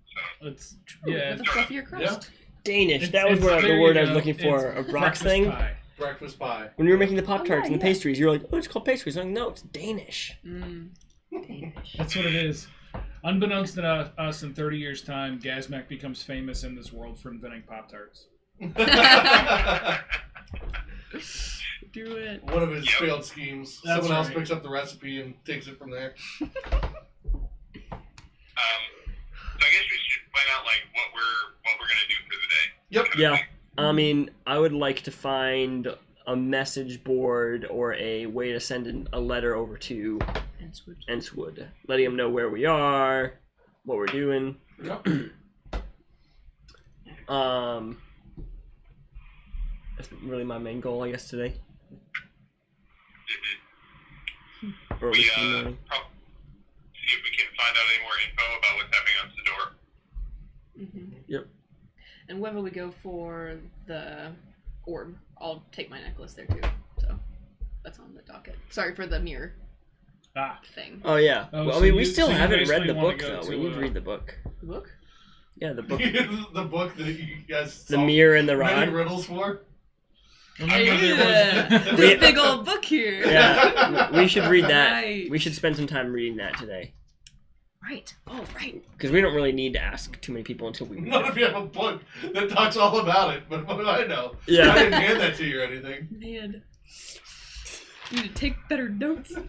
So It's yeah. With a fluffier crust. Danish, It's- that was it's- what the there word you I was go. looking for. It's A Brock's breakfast thing. pie. Breakfast pie. When we were making the Pop-Tarts yeah, and the yeah. pastries, you were like, oh, it's called pastries. I'm like, no, it's Danish. Danish. That's what it is. Unbeknownst to us, in 30 years' time, Gazmac becomes famous in this world for inventing Pop-Tarts. Do it. One of his Yep. failed schemes. That's Someone else right. picks up the recipe and takes it from there. So I guess we should find out like what we're gonna do for the day. Yep. Yeah. I mean, I would like to find a message board or a way to send a letter over to Enswood, letting him know where we are, what we're doing. Yep. That's really my main goal, I guess, today. Mhm. Or at We least in the morning. see if we can find out any more info about what's happening on Sedor. Yep. And whether we go for the orb, I'll take my necklace there too. So that's on the docket. Sorry for the mirror Ah, thing. Oh, yeah. Oh, Well, I so mean, we you- still so you haven't read basically the wanna book, go though. to, We need to read the book. The book? Yeah, the book. The book that you guys The solved mirror and the many rod. riddles for. remember there was. This big old book here. Yeah, we should read that. Right. We should spend some time reading that today. Right. Oh, right. Because we don't really need to ask too many people until we read Not it. if you have a book that talks all about it, but what do I know? Yeah. I didn't hand that to you or anything. Man. You need to take better notes. Okay.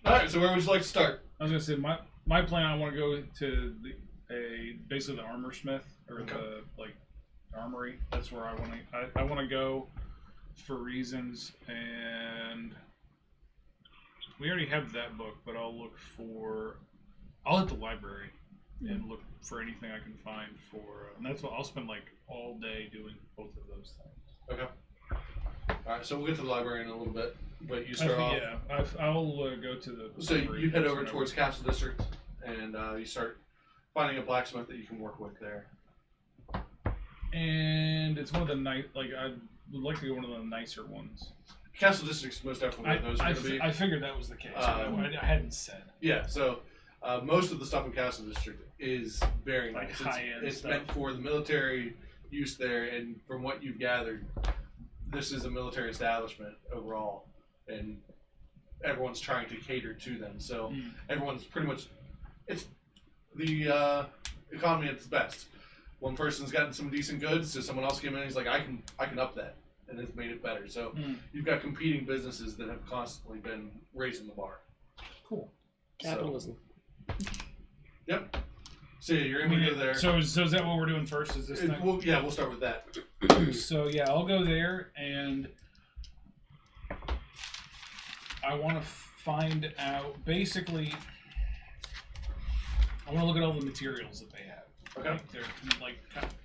Alright, so where would you like to start? I was gonna say my plan. I want to go to basically the armor smith or Okay. the armory. That's where I want to. I want to go for reasons, and we already have that book. But I'll hit the library and look for anything I can find for. And that's what I'll spend all day doing both of those things. Okay. Alright, so we'll get to the library in a little bit, but you start off. Yeah, I'll go to the. So library you head over whenever. towards Castle District, and you start finding a blacksmith that you can work with there. And it's one of the I would like to go one of the nicer ones. Castle District's most definitely where those are going to be. I figured that was the case. But I hadn't said. Yeah, so most of the stuff in Castle District is very Like nice. high-end It's stuff. meant for the military use there, and from what you've gathered, this is a military establishment overall, and everyone's trying to cater to them. So everyone's pretty much, it's the economy at its best. One person's gotten some decent goods, so someone else came in and he's like, I can up that, and it's made it better. So you've got competing businesses that have constantly been raising the bar. Cool. Capitalism. Yep. So yeah, you're able to go there. So is that what we're doing first? Is this thing? We'll start with that. So yeah, I'll go there and I want to find out. Basically, I want to look at all the materials that they have. Okay. Like they're like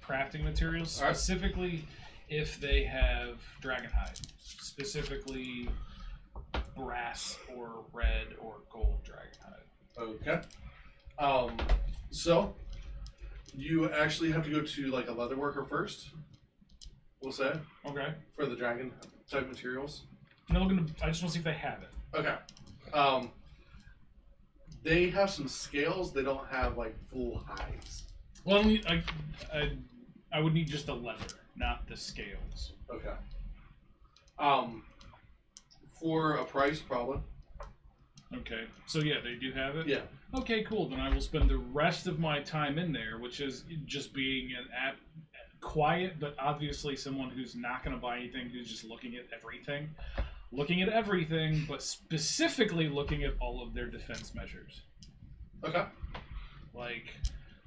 crafting materials, All right. specifically if they have dragonhide, specifically brass or red or gold dragonhide. Okay. So you actually have to go to like a leatherworker first. We'll say Okay. for the dragon type materials. No, I just want to see if they have it. Okay. They have some scales. They don't have like full hides. Well, I would need just the leather, not the scales. Okay. For a price, probably. Okay. So yeah, they do have it. Yeah. Okay, cool. Then I will spend the rest of my time in there, which is just being quiet, but obviously someone who's not going to buy anything, who's just looking at everything, but specifically looking at all of their defense measures. Okay. Like,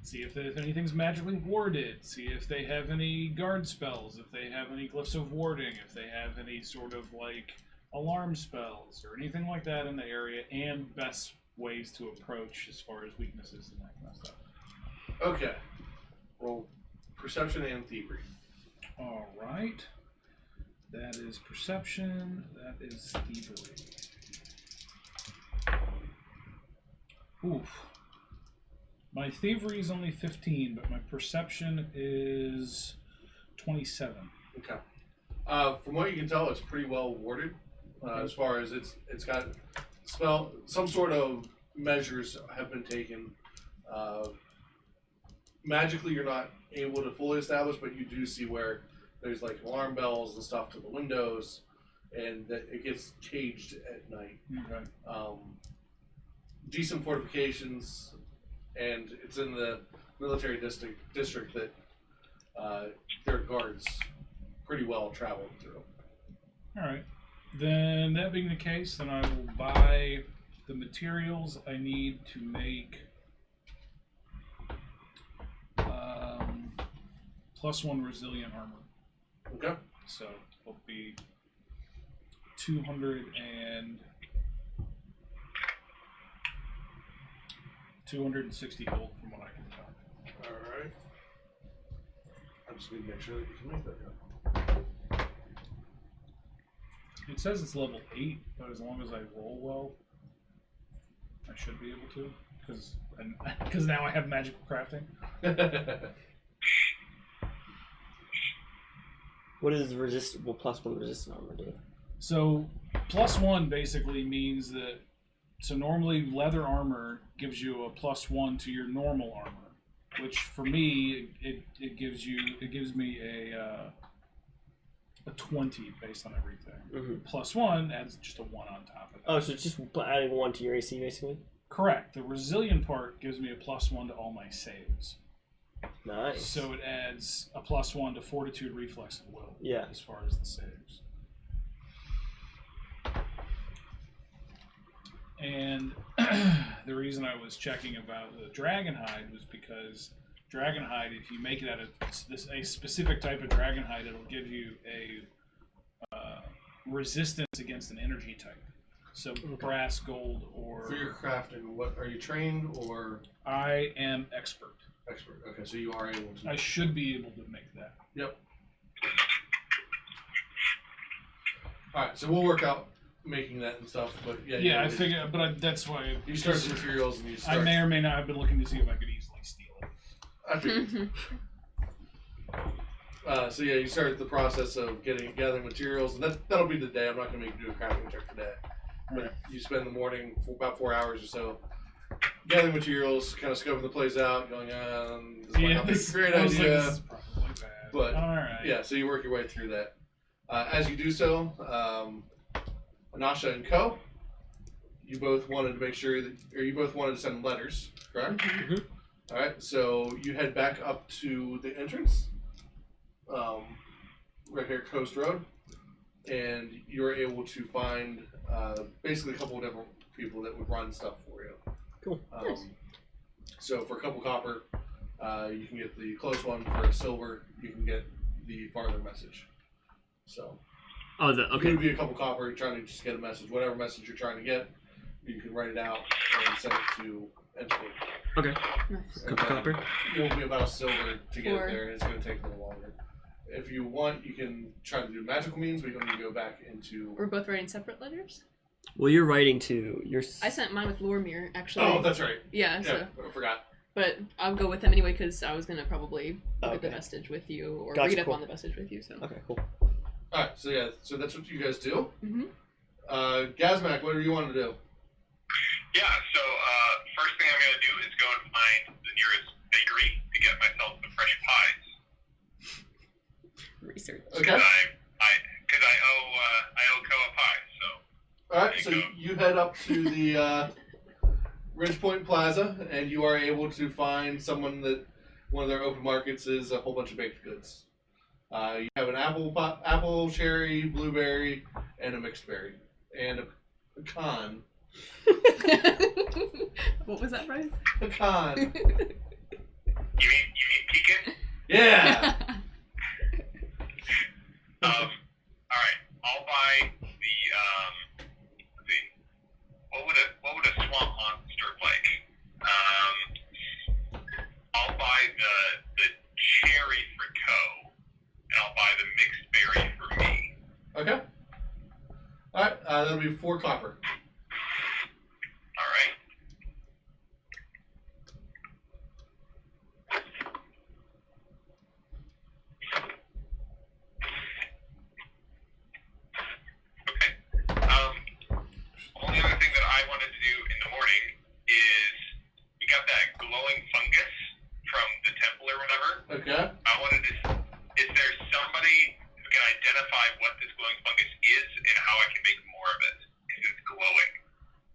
see if anything's magically warded, see if they have any guard spells, if they have any glyphs of warding, if they have any sort of like alarm spells or anything like that in the area, and best ways to approach as far as weaknesses and that kind of stuff. Okay. Well, perception and thievery. All right. That is perception. That is thievery. Oof. My thievery is only 15, but my perception is 27. Okay. From what you can tell, it's pretty well warded. As far as it's got some sort of measures have been taken. Magically, you're not able to fully establish, but you do see where there's like alarm bells and stuff to the windows, and that it gets caged at night. Okay. Decent fortifications, and it's in the military district that their guards pretty well traveled through. All right. Then, that being the case, then I will buy the materials I need to make +1 resilient armor. Okay. So it'll be 260 gold from what I can tell. All right. I just need to make sure that you can make that. It says it's level 8, but as long as I roll well, I should be able to, because now I have magical crafting. What does +1 resistant armor do? So +1 basically means that, so normally leather armor gives you a +1 to your normal armor, which for me it gives me a 20 based on everything. Mm-hmm. +1 adds just a 1 on top of that. Oh, so it's just adding 1 to your AC basically? Correct. The resilient part gives me a +1 to all my saves. Nice. So it adds a +1 to fortitude, reflex, and will. Yeah. As far as the saves. And the reason I was checking about the dragonhide was because dragonhide, if you make it out of a specific type of dragonhide, it'll give you a resistance against an energy type. So brass, gold, or... For your crafting, what are you trained or? I am expert. Expert. Okay, so you are able to. I should be able to make that. Yep. All right, so we'll work out making that and stuff, but yeah. Yeah, I figure, but that's why You start the materials and you start. I may or may not have been looking to see if I could easily steal it. I figured. So yeah, you start the process of gathering materials, and that'll be the day. I'm not going to make you do a crafting check today, but Right. you spend the morning for about 4 hours or so gathering materials, kind of scoping the place out, going, this might not be a great I was like, idea, this is probably bad. but all right. yeah. So you work your way through that. As you do so, Anasha and Co. You both wanted to make sure that, or you both wanted to send letters, correct? Mhm. All right, so you head back up to the entrance, right here, Coast Road, and you're able to find basically a couple of different people that would run stuff for you. Cool. So for a couple copper, you can get the close one. For a silver, you can get the farther message. So Oh, It okay. would be a couple copper trying to just get a message. Whatever message you're trying to get, you can write it out and send it to entity. Okay. Nice. Couple copper. It will be about a silver to get Four. it there. It's going to take a little longer. If you want, you can try to do magical means, but you don't need to go back into. We're both writing separate letters? Well, you're writing to your. I sent mine with Lormir, actually. Oh, that's right. Yeah, so. Yeah, I forgot. But I'll go with him anyway because I was going to probably look at the Okay. vestige with you or Gotcha, read up cool. on the vestige with you. So. Okay, cool. All right, so yeah, so that's what you guys do. Mm-hmm. Gazmac, what do you want to do? Yeah, so first thing I'm going to do is go and find the nearest bakery to get myself some fresh pies. Research. Okay. Because I owe Koa pie, so. All right, so you head up to the Ridgepoint Plaza, and you are able to find someone that one of their open markets is a whole bunch of baked goods. You have an apple, cherry, blueberry, and a mixed berry, and a pecan. What was that, Bryce? Pecan. You mean pecan? Yeah. Alright, I'll buy the, let's see, what would a swamp monster like? I'll buy the cherry for Co, and I'll buy the mixed berry for me. Okay. All right, that'll be 4 copper. Alright. Only other thing that I wanted to do in the morning is we got that glowing fungus from the temple or whatever. Okay. I wanted to. Is there somebody who can identify what this glowing fungus is and how I can make more of it? Because it's glowing,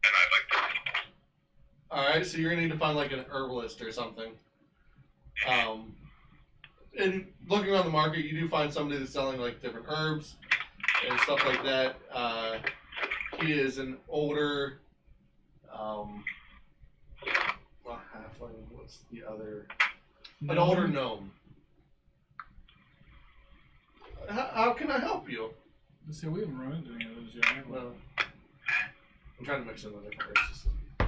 and I'd like to. All right, so you're gonna need to find like an herbalist or something. And looking around the market, you do find somebody that's selling like different herbs and stuff like that. He is an older, not halfling. What's the other? An older gnome. How can I help you? Let's see, we haven't run into any of those yet, have we? Well, I'm trying to mix in the different races. How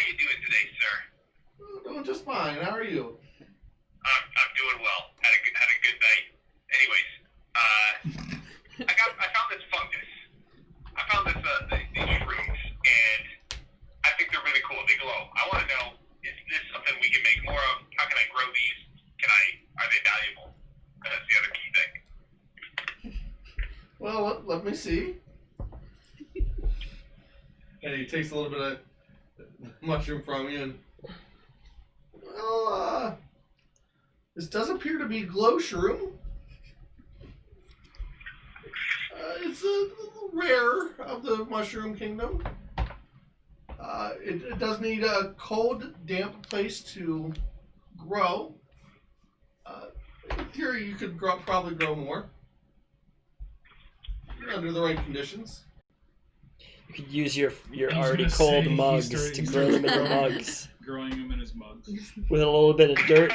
you doing today, sir? Oh, doing just fine. How are you? I'm doing well. Had a good night. Anyways, I found this fungus. I found these shrooms, and I think they're really cool. They glow. I want to know, is this something we can make more of? How can I grow these? Are they valuable? That's the other key thing. Well, let me see. And he takes a little bit of mushroom from you, and well, this does appear to be glow shroom. It's a rare of the mushroom kingdom. It does need a cold, damp place to grow. In theory, you could probably grow more under the right conditions. You could use your I was already gonna cold say, mugs he's to grow them in the mugs growing them in his mugs. with a little bit of dirt.